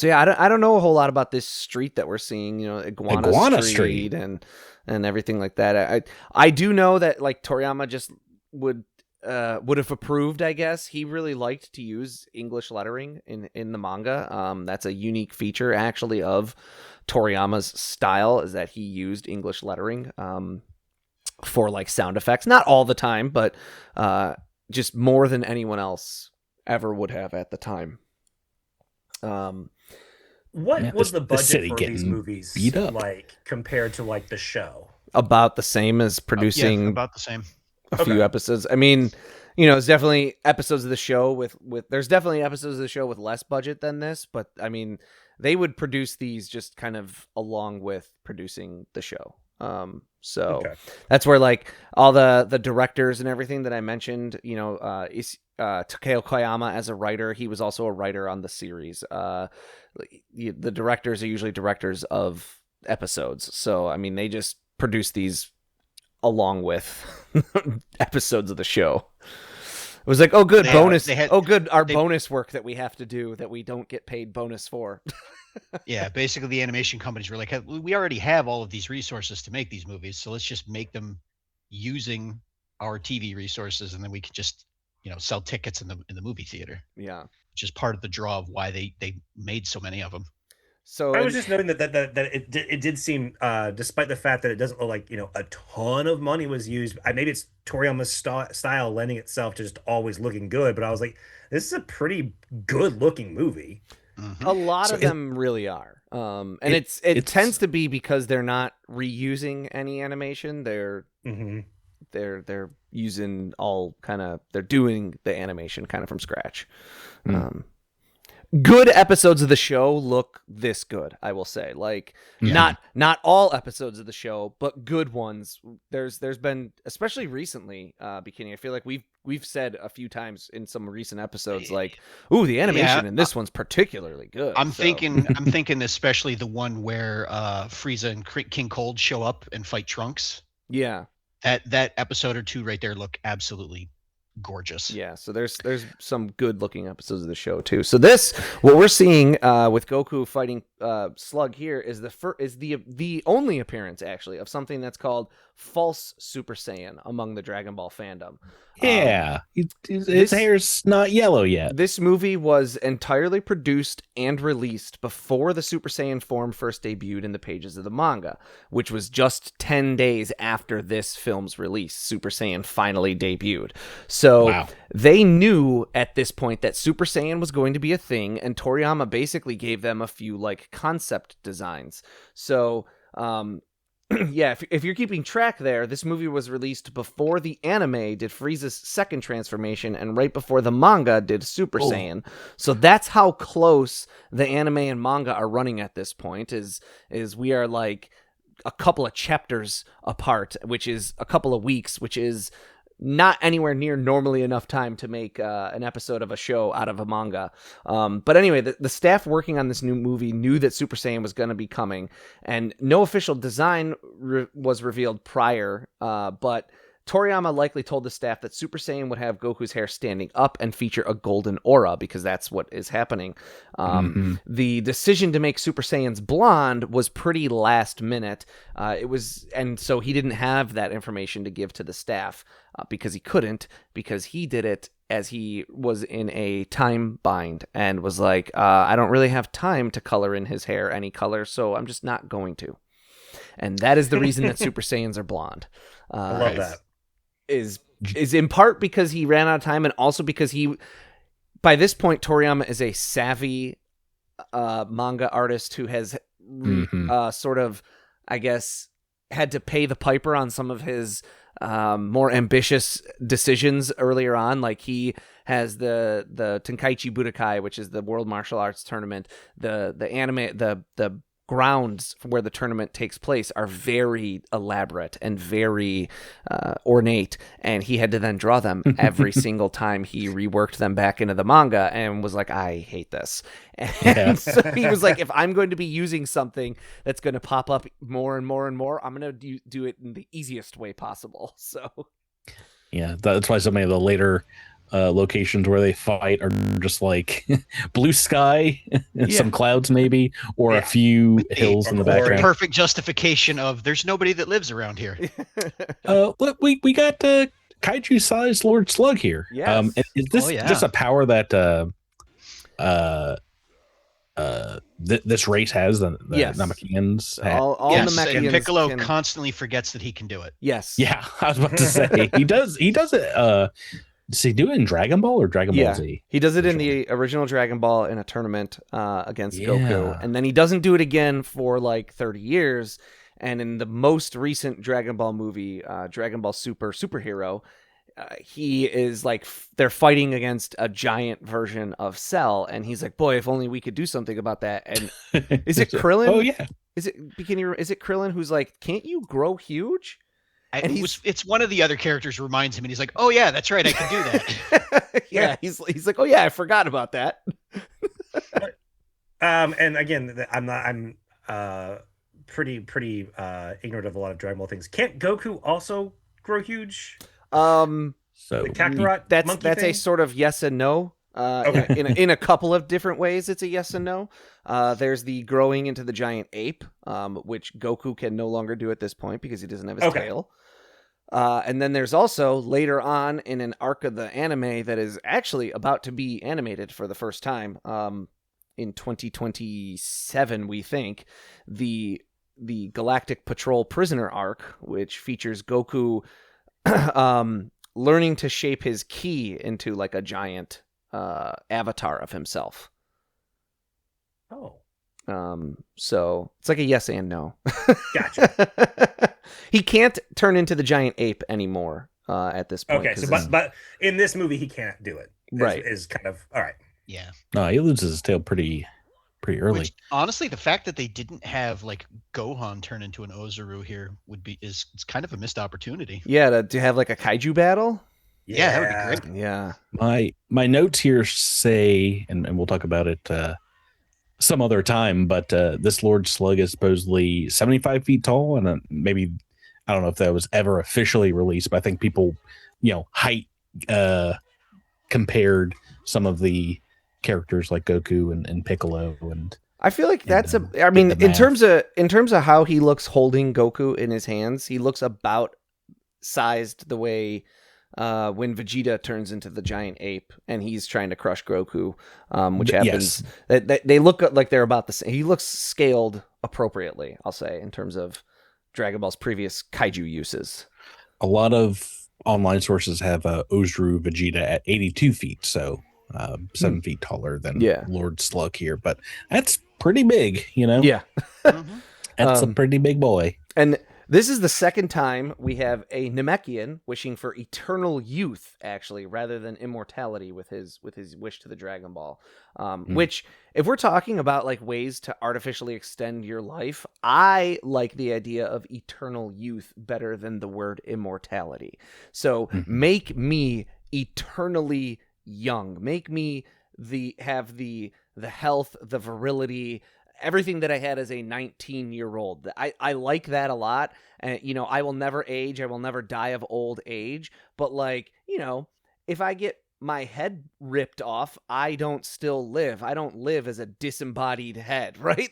yeah, I don't know a whole lot about this street that we're seeing. Iguana Street and everything like that. I do know that Toriyama just would have approved. I guess he really liked to use English lettering in the manga. That's a unique feature actually of Toriyama's style, is that he used English lettering for sound effects. Not all the time, but just more than anyone else ever would have at the time. What was the budget for these movies compared to the show? About the same as producing about the same. A few episodes. I mean, it's definitely episodes of the show with there's definitely episodes of the show with less budget than this, but I mean, they would produce these just kind of along with producing the show. That's where all the directors and everything that I mentioned, Takeo Koyama as a writer, he was also a writer on the series. The directors are usually directors of episodes. So I mean, they just produce these along with episodes of the show. It was like, oh, good, bonus. Bonus work that we have to do that we don't get paid bonus for. Yeah, basically the animation companies were like, hey, we already have all of these resources to make these movies, so let's just make them using our TV resources, and then we can just, sell tickets in the movie theater. Yeah, which is part of the draw of why they made so many of them. So I was just noting that it did seem, despite the fact that it doesn't look like a ton of money was used. Maybe it's Toriyama's style lending itself to just always looking good. But I was like, this is a pretty good looking movie. Mm-hmm. A lot of them really are, and it tends to be because they're not reusing any animation. They're using they're doing the animation kind of from scratch. Good episodes of the show look this good, I will say. Like, not all episodes of the show, but good ones. There's been, especially recently, Bekinney, I feel like we've said a few times in some recent episodes, like, ooh, the animation in this one's particularly good. I'm thinking especially the one where Frieza and King Cold show up and fight Trunks. Yeah. That episode or two right there look absolutely gorgeous. Yeah, so there's some good looking episodes of the show too. So what we're seeing with Goku fighting Slug here is the only appearance actually of something that's called false Super Saiyan among the Dragon Ball fandom. Yeah, his hair's not yellow yet. This movie was entirely produced and released before the Super Saiyan form first debuted in the pages of the manga, which was just 10 days after this film's release. Super Saiyan finally debuted. So they knew at this point that Super Saiyan was going to be a thing, and Toriyama basically gave them a few concept designs. So yeah, if you're keeping track there, this movie was released before the anime did Frieza's second transformation and right before the manga did Super Saiyan. So that's how close the anime and manga are running at this point, is we are like a couple of chapters apart, which is a couple of weeks, which is not anywhere near normally enough time to make an episode of a show out of a manga. But anyway, the staff working on this new movie knew that Super Saiyan was going to be coming, and no official design was revealed prior, but Toriyama likely told the staff that Super Saiyan would have Goku's hair standing up and feature a golden aura, because that's what is happening. The decision to make Super Saiyans blonde was pretty last minute. And so he didn't have that information to give to the staff because he couldn't, because he did it as he was in a time bind and was like, I don't really have time to color in his hair any color, so I'm just not going to. And that is the reason that Super Saiyans are blonde. I love that. Is in part because he ran out of time, and also because by this point, Toriyama is a savvy manga artist who has sort of, I guess, had to pay the piper on some of his more ambitious decisions earlier on. Like, he has the Tenkaichi Budokai, which is the World Martial Arts Tournament. The anime, the grounds where the tournament takes place are very elaborate and very ornate, and he had to then draw them every single time he reworked them back into the manga, and was like, I hate this. And so he was like, if I'm going to be using something that's going to pop up more and more and more, I'm going to do it in the easiest way possible. So yeah, that's why so many of the later locations where they fight are just like blue sky, some clouds maybe, or a few hills in the background. Perfect justification of there's nobody that lives around here. Look, we got kaiju-sized Lord Slug here. Yes. Is this just a power that this race has? The Namekians have? All the Namekians, and Piccolo constantly forgets that he can do it. Yes. Yeah, I was about to say he does it. Does he do it in Dragon Ball or Dragon Ball Z? He does it in the original Dragon Ball in a tournament against Goku. And then he doesn't do it again for like 30 years. And in the most recent Dragon Ball movie, Dragon Ball Superhero, he is like, they're fighting against a giant version of Cell. And he's like, boy, if only we could do something about that. And is it Krillin? Oh, yeah. Is it Krillin who's like, can't you grow huge? And it's one of the other characters reminds him, and he's like, "Oh yeah, that's right, I can do that." Yeah, he's like, "Oh yeah, I forgot about that." And again, I'm pretty ignorant of a lot of Dragon Ball things. Can't Goku also grow huge? So the Kakarot that's thing? a sort of yes and no. Okay. In a couple of different ways, it's a yes and no. There's the growing into the giant ape, which Goku can no longer do at this point because he doesn't have his tail. And then there's also later on in an arc of the anime that is actually about to be animated for the first time, in 2027, we think, the Galactic Patrol Prisoner arc, which features Goku learning to shape his ki into like a giant avatar of himself. Oh. So it's like a yes and no. Gotcha. He can't turn into the giant ape anymore at this point. Okay, so but in this movie he can't do it. Right. Is kind of all right. Yeah. No, he loses his tail pretty early. Which, honestly, the fact that they didn't have like Gohan turn into an Ozaru here it's kind of a missed opportunity. Yeah, to have like a kaiju battle. Yeah, that would be great. Yeah. My notes here say, and we'll talk about it some other time, but this Lord Slug is supposedly 75 feet tall, and maybe I don't know if that was ever officially released, but I think people, height compared some of the characters like Goku and Piccolo, and I feel like that's I mean, in terms of how he looks holding Goku in his hands, he looks about sized the way when Vegeta turns into the giant ape and he's trying to crush Goku, which happens. Yes. They look like they're about the same. He looks scaled appropriately, I'll say, in terms of Dragon Ball's previous kaiju uses. A lot of online sources have Ozaru Vegeta at 82 feet, so 7 feet taller than Lord Slug here, but that's pretty big, Yeah. That's a pretty big boy. And this is the second time we have a Namekian wishing for eternal youth, actually, rather than immortality with his wish to the Dragon Ball. Which, if we're talking about like ways to artificially extend your life, I like the idea of eternal youth better than the word immortality. So make me eternally young. Make me have the health, the virility, everything that I had as a 19-year-old. I like that a lot. And, I will never age. I will never die of old age. But if I get my head ripped off, I don't still live. I don't live as a disembodied head, right?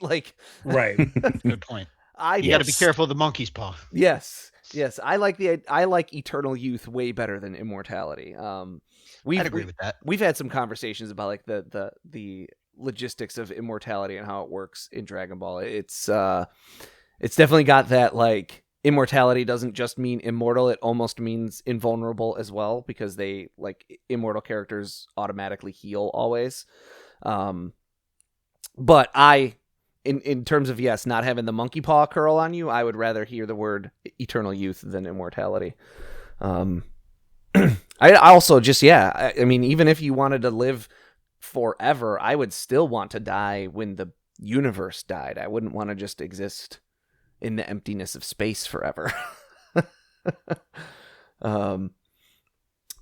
Right. Good point. You got to be careful of the monkey's paw. Yes. I like eternal youth way better than immortality. I'd agree with that. We've had some conversations about like the logistics of immortality and how it works in Dragon Ball. It's definitely got that, like, immortality doesn't just mean immortal, it almost means invulnerable as well, because they, like, immortal characters automatically heal always. But in terms of, yes, not having the monkey paw curl on you, I would rather hear the word eternal youth than immortality. I also just, I mean, even if you wanted to live forever, I would still want to die when the universe died. I wouldn't want to just exist in the emptiness of space forever. So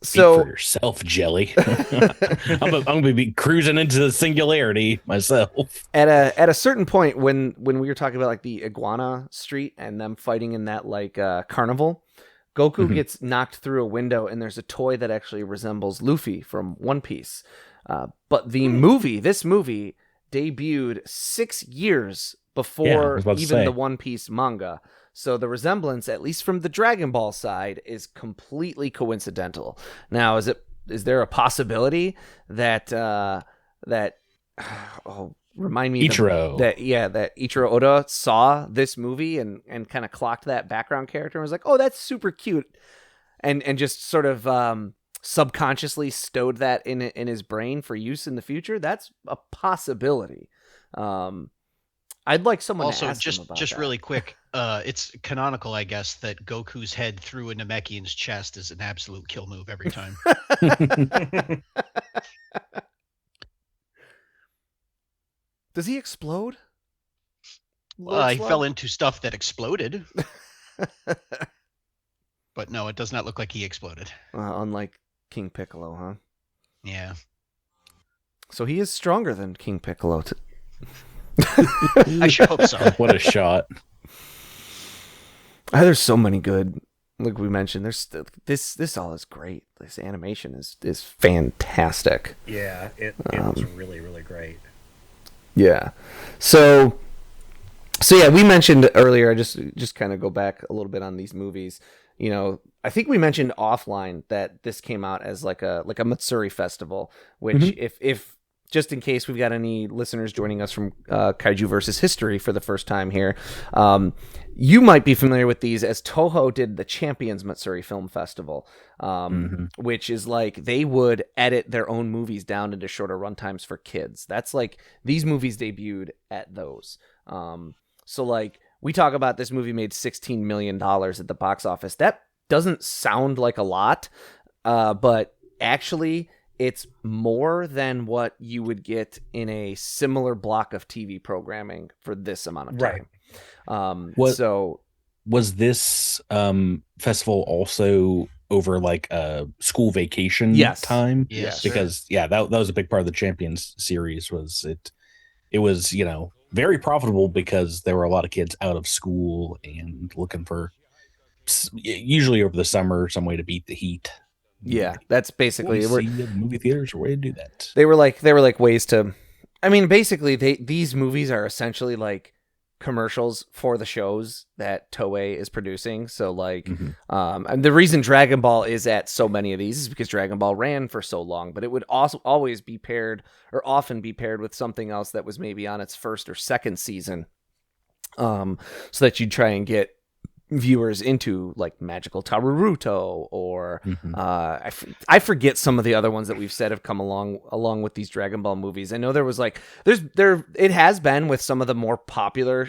speak for yourself, Jelly. I'm gonna be cruising into the singularity myself. At a certain point, when we were talking about like the Iguana Street and them fighting in that like carnival, Goku gets knocked through a window, and there's a toy that actually resembles Luffy from One Piece. But this movie debuted 6 years before even the One Piece manga. So the resemblance, at least from the Dragon Ball side, is completely coincidental. Now, is there a possibility that remind me Ichiro that Ichiro Oda saw this movie and kind of clocked that background character and was like, oh, that's super cute, and just sort of subconsciously stowed that in his brain for use in the future? That's a possibility. I'd like someone also to ask him about just that. really quick. It's canonical, I guess, that Goku's head through a Namekian's chest is an absolute kill move every time. Does he explode? He fell into stuff that exploded. But no, it does not look like he exploded. Unlike King Piccolo, huh? Yeah. So he is stronger than King Piccolo. I should hope so. What a shot. There's so many good. Like we mentioned, there's this all is great. This animation is fantastic. Yeah, it was really, really great. Yeah. So yeah, we mentioned earlier, just kind of go back a little bit on these movies. You know, I think we mentioned offline that this came out as like a Matsuri festival, which if just in case we've got any listeners joining us from Kaiju versus History for the first time here, you might be familiar with these as Toho did the Champions Matsuri Film Festival, which is like they would edit their own movies down into shorter runtimes for kids. That's like these movies debuted at those. So like we talk about this movie made $16 million at the box office. That doesn't sound like a lot, but actually it's more than what you would get in a similar block of TV programming for this amount of time. Right. So was this festival also over like a school vacation time? Yes. Because that was a big part of the Champions series. It was, you know, very profitable because there were a lot of kids out of school and looking for, usually over the summer, some way to beat the heat. Yeah, that's basically movie theaters are a way to do that. They were like ways to. I mean, basically, these movies are essentially like commercials for the shows that Toei is producing. So like, and the reason Dragon Ball is at so many of these is because Dragon Ball ran for so long, but it would also always be paired or often be paired with something else that was maybe on its first or second season, so that you'd try and get viewers into like Magical Taruruto or I forget some of the other ones that we've said have come along with these Dragon Ball movies. I know there was like it has been with some of the more popular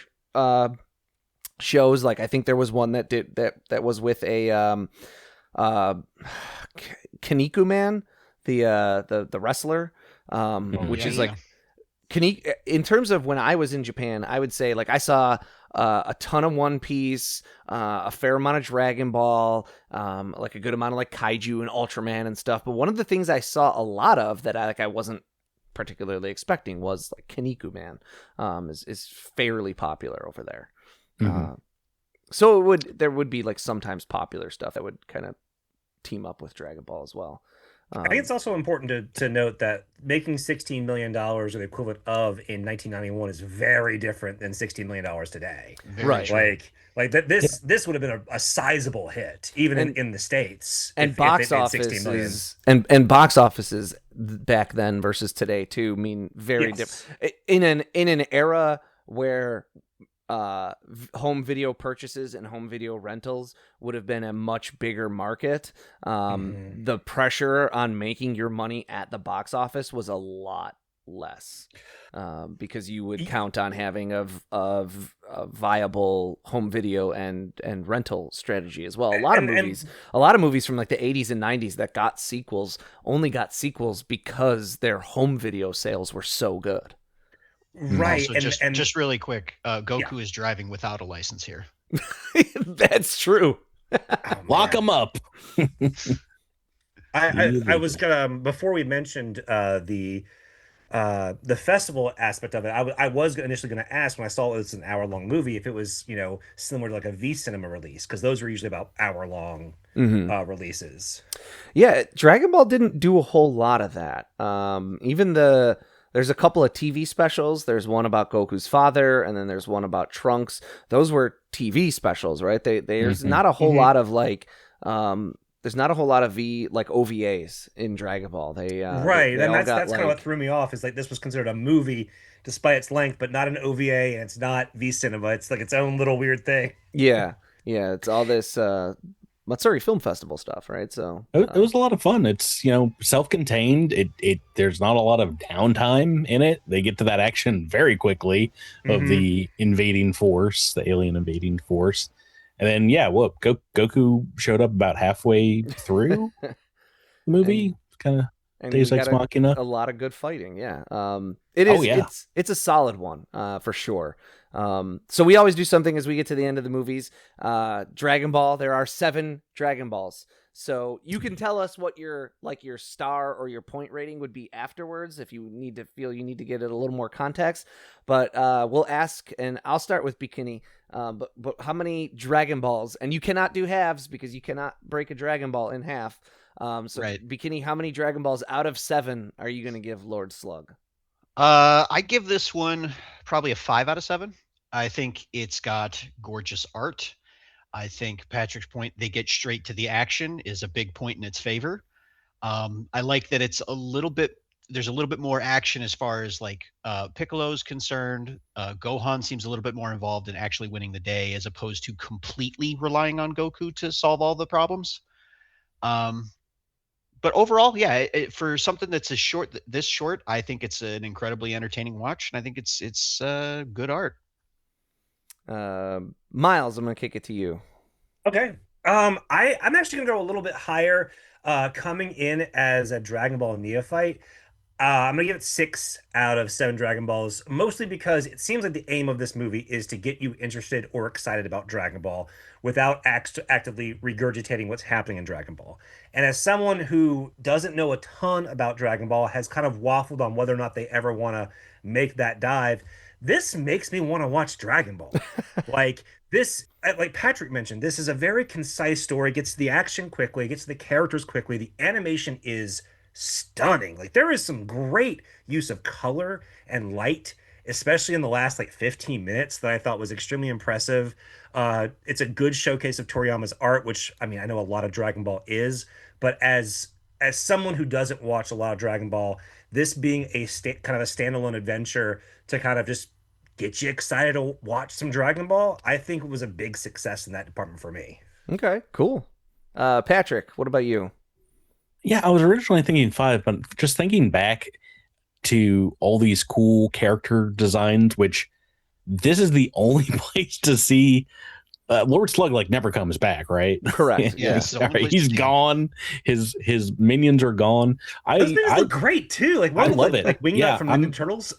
shows. Like I think there was one that was with a Kaniku Man, the wrestler, which is like in terms of when I was in Japan, I would say like I saw a ton of One Piece, a fair amount of Dragon Ball, like a good amount of like Kaiju and Ultraman and stuff. But one of the things I saw a lot of that I wasn't particularly expecting was like Kaniku Man, is fairly popular over there. So there would be like sometimes popular stuff that would kind of team up with Dragon Ball as well. I think it's also important to note that making $16 million or the equivalent of in 1991 is very different than $16 million today. Right. Like that. This would have been a sizable hit, even in the States. And box offices and box offices back then versus today too mean very different. In an era where home video purchases and home video rentals would have been a much bigger market. The pressure on making your money at the box office was a lot less, because you would count on having a viable home video and rental strategy as well. A lot of movies from like the 80s and 90s that got sequels only got sequels because their home video sales were so good. Right. Also, just really quick, Goku is driving without a license here. That's true. Lock him up. I was gonna, before we mentioned the festival aspect of it, I was initially going to ask when I saw it was an hour-long movie if it was, you know, similar to like a V Cinema release, because those were usually about hour-long releases. Yeah, Dragon Ball didn't do a whole lot of that. There's a couple of TV specials. There's one about Goku's father, and then there's one about Trunks. Those were TV specials, right? There's not a whole lot of like, there's not a whole lot of OVAs in Dragon Ball. That's kind of what threw me off. Is like this was considered a movie despite its length, but not an OVA, and it's not V Cinema. It's like its own little weird thing. Yeah. It's all this Matsuri Film Festival stuff, right? So it was a lot of fun. It's, you know, self-contained. It there's not a lot of downtime in it. They get to that action very quickly of the invading force, the alien invading force, and then Goku showed up about halfway through the movie, kind of Deus Ex Machina. A lot of good fighting, yeah. It is. It's a solid one, for sure. So we always do something as we get to the end of the movies. Dragon Ball, there are 7 Dragon Balls. So you can tell us what your star or your point rating would be afterwards if you need to get it a little more context. But we'll ask, and I'll start with Bekinney. But how many Dragon Balls? And you cannot do halves because you cannot break a Dragon Ball in half. So right. Bekinney, how many Dragon Balls out of 7 are you going to give Lord Slug? I give this one probably a 5 out of 7. I think it's got gorgeous art. I think Patrick's point, they get straight to the action, is a big point in its favor. I like that there's a little bit more action as far as like Piccolo's concerned. Gohan seems a little bit more involved in actually winning the day as opposed to completely relying on Goku to solve all the problems. But overall, yeah, for something that's this short, I think it's an incredibly entertaining watch, and I think it's good art. Myles, I'm gonna kick it to you. Okay. I'm actually gonna go a little bit higher. Coming in as a Dragon Ball neophyte, I'm gonna give it 6 out of 7 Dragon Balls, mostly because it seems like the aim of this movie is to get you interested or excited about Dragon Ball without actively regurgitating what's happening in Dragon Ball. And as someone who doesn't know a ton about Dragon Ball, has kind of waffled on whether or not they ever want to make that dive, this makes me want to watch Dragon Ball. Like Patrick mentioned, this is a very concise story, gets to the action quickly, gets to the characters quickly. The animation is stunning. Like, there is some great use of color and light, especially in the last 15 minutes, that I thought was extremely impressive. It's a good showcase of Toriyama's art, which, I mean, I know a lot of Dragon Ball is, but as someone who doesn't watch a lot of Dragon Ball, this being a kind of a standalone adventure to kind of just get you excited to watch some Dragon Ball, I think it was a big success in that department for me. Okay, cool. Patrick, what about you? Yeah, I was originally thinking 5, but just thinking back to all these cool character designs, which this is the only place to see Lord Slug never comes back, right? Correct. Yeah, he's gone. His minions are gone. Those minions look great too. I love it. Wingnut from Ninja Turtles.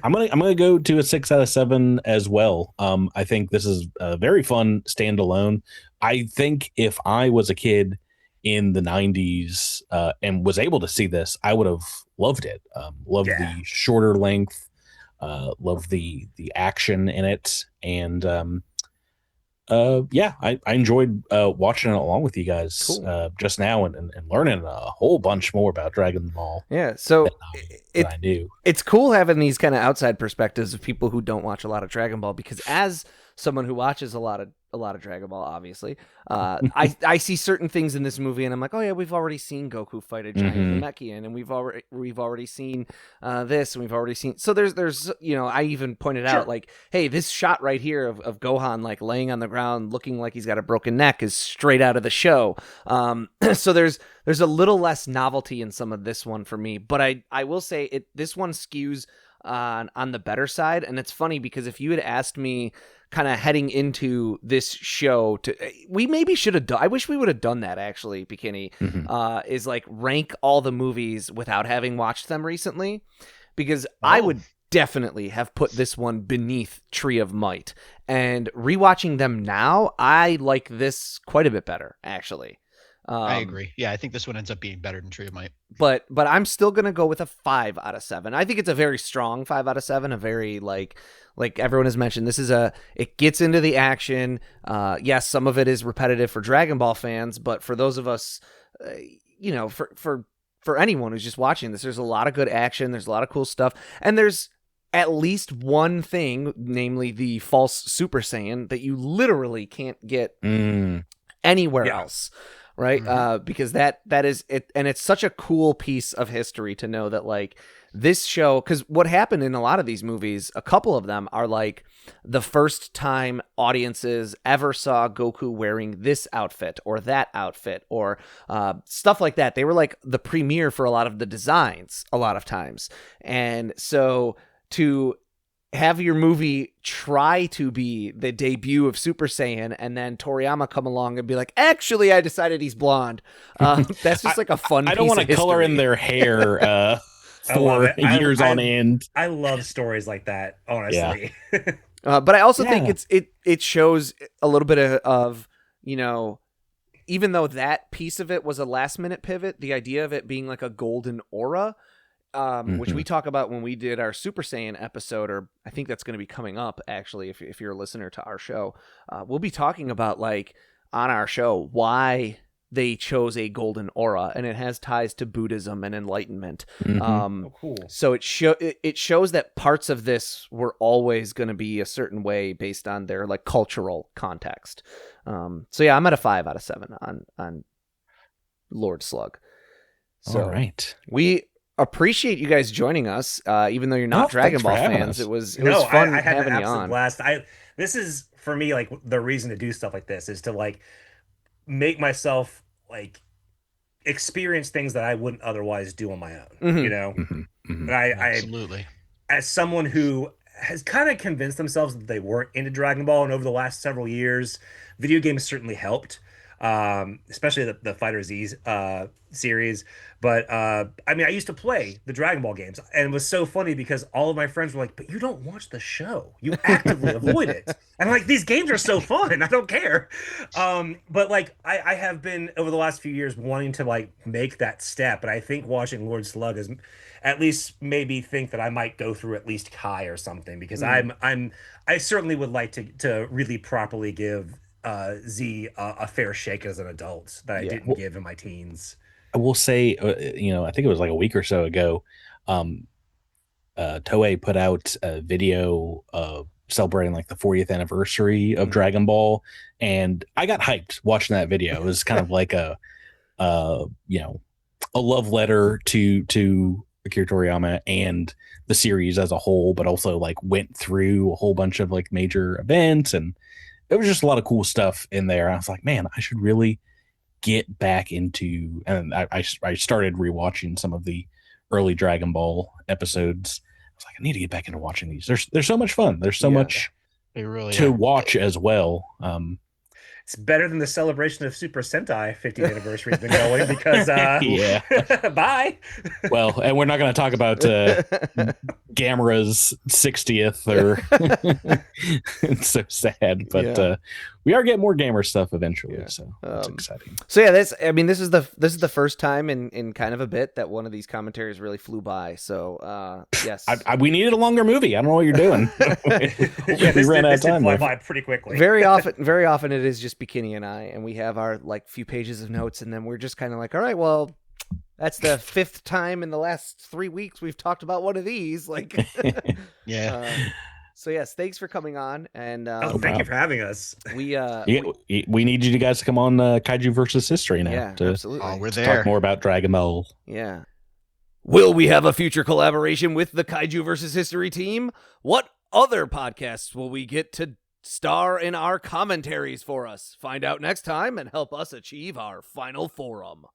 I'm gonna go to a 6 out of 7 as well. I think this is a very fun standalone. I think if I was a kid in the 90s and was able to see this, I would have loved it. Loved the shorter length. Loved the action in it, and I enjoyed watching it along with you guys just now and learning a whole bunch more about Dragon Ball. Yeah, so I knew. It's cool having these kind of outside perspectives of people who don't watch a lot of Dragon Ball, because as someone who watches a lot of Dragon Ball, obviously, I see certain things in this movie and I'm like, oh yeah, we've already seen Goku fight a giant Namekian, and we've already seen this, and we've already seen. So there's I even pointed out hey, this shot right here of Gohan laying on the ground looking like he's got a broken neck is straight out of the show. So there's a little less novelty in some of this one for me, but I will say this one skews on the better side. And it's funny because if you had asked me kind of heading into this show, we maybe should have done, I wish we would have done that actually, Bekinney, is rank all the movies without having watched them recently, because I would definitely have put this one beneath Tree of Might, and rewatching them now, I like this quite a bit better actually. I agree. Yeah, I think this one ends up being better than Tree of Might. But I'm still gonna go with a 5 out of 7. I think it's a very strong 5 out of 7. A very like everyone has mentioned, this is it gets into the action. Yes, some of it is repetitive for Dragon Ball fans, but for those of us, for anyone who's just watching this, there's a lot of good action. There's a lot of cool stuff, and there's at least one thing, namely the false Super Saiyan, that you literally can't get anywhere else. Right. Because that is it. And it's such a cool piece of history to know that this show, because what happened in a lot of these movies, a couple of them are the first time audiences ever saw Goku wearing this outfit or that outfit or stuff like that. They were the premiere for a lot of the designs a lot of times. And so to have your movie try to be the debut of Super Saiyan and then Toriyama come along and be like, actually, I decided he's blonde. That's just a fun piece of history. I don't want to color in their hair for years on end. I love stories like that, honestly. Yeah. But I also think it shows a little bit of, you know, even though that piece of it was a last minute pivot, the idea of it being like a golden aura, which we talk about when we did our Super Saiyan episode, or I think that's going to be coming up actually. If you're a listener to our show, we'll be talking about like on our show why they chose a golden aura, and it has ties to Buddhism and enlightenment. Cool. So it shows that parts of this were always going to be a certain way based on their like cultural context. So yeah, I'm at a 5 out of 7 on Lord Slug. So all right, we appreciate you guys joining us, even though you're not Dragon Ball fans. It was fun I had having an you on. blast. This is for me like the reason to do stuff like this is to like make myself like experience things that I wouldn't otherwise do on my own. You know, and Absolutely. As someone who has kind of convinced themselves that they weren't into Dragon Ball, and over the last several years, video games certainly helped, especially the Fighter Z series. But I mean, I used to play the Dragon Ball games, and it was so funny because all of my friends were like, "But you don't watch the show. You actively avoid it." And I'm like, these games are so fun. I don't care. But like, I have been over the last few years wanting to like make that step, and I think watching Lord Slug has at least made me think that I might go through at least Kai or something, because I certainly would like to really properly give Z a fair shake as an adult that I didn't give in my teens. I will say, you know, I think it was like a week or so ago, Toei put out a video celebrating like the 40th anniversary of Dragon Ball, and I got hyped watching that video. It was kind of like a you know, a love letter to Akira Toriyama and the series as a whole, but also like went through a whole bunch of like major events, and it was just a lot of cool stuff in there. I was like, man, I should really get back into, and I started rewatching some of the early Dragon Ball episodes. I was like, I need to get back into watching these. They're so much fun. There's so much to watch as well. It's better than the celebration of Super Sentai 50th anniversary has been going, because bye. Well, and we're not going to talk about Gamera's 60th, or it's so sad, but we are getting more gamer stuff eventually, so that's exciting. So yeah, this is the first time in kind of a bit that one of these commentaries really flew by. So yes, we needed a longer movie. I don't know what you're doing. We ran out of time. Fly by pretty quickly. Very often it is just Bekinney and I, and we have our like few pages of notes, and then we're just kind of like, all right, well, that's the 5th time in the last 3 weeks we've talked about one of these. Like, so yes, thanks for coming on, and thank you for having us. We need you guys to come on Kaiju versus History now. Yeah, absolutely. Oh, we're to there. Talk more about Dragon Ball. Yeah. Will we have a future collaboration with the Kaiju versus History team? What other podcasts will we get to star in our commentaries for us? Find out next time and help us achieve our final forum.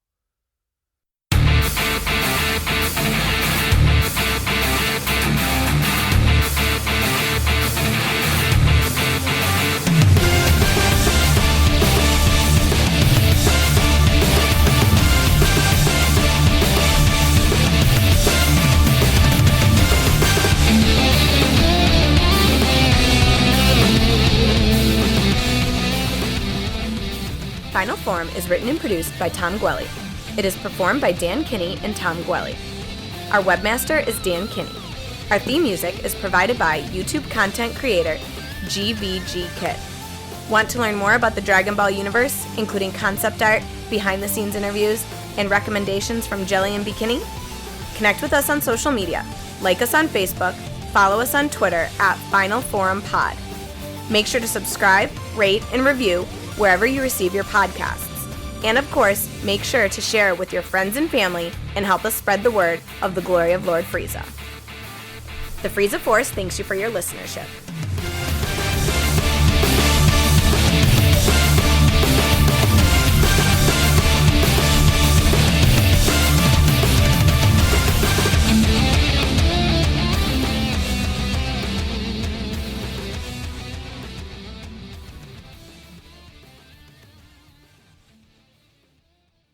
Final Form is written and produced by Tom Gwelly. It is performed by Dan Kinney and Tom Gwelly. Our webmaster is Dan Kinney. Our theme music is provided by YouTube content creator GVG Kid. Want to learn more about the Dragon Ball universe, including concept art, behind-the-scenes interviews, and recommendations from Jelli and Bekinney? Connect with us on social media. Like us on Facebook, follow us on Twitter at Final Forum Pod. Make sure to subscribe, rate, and review wherever you receive your podcasts. And of course, make sure to share it with your friends and family and help us spread the word of the glory of Lord Frieza. The Frieza Force thanks you for your listenership.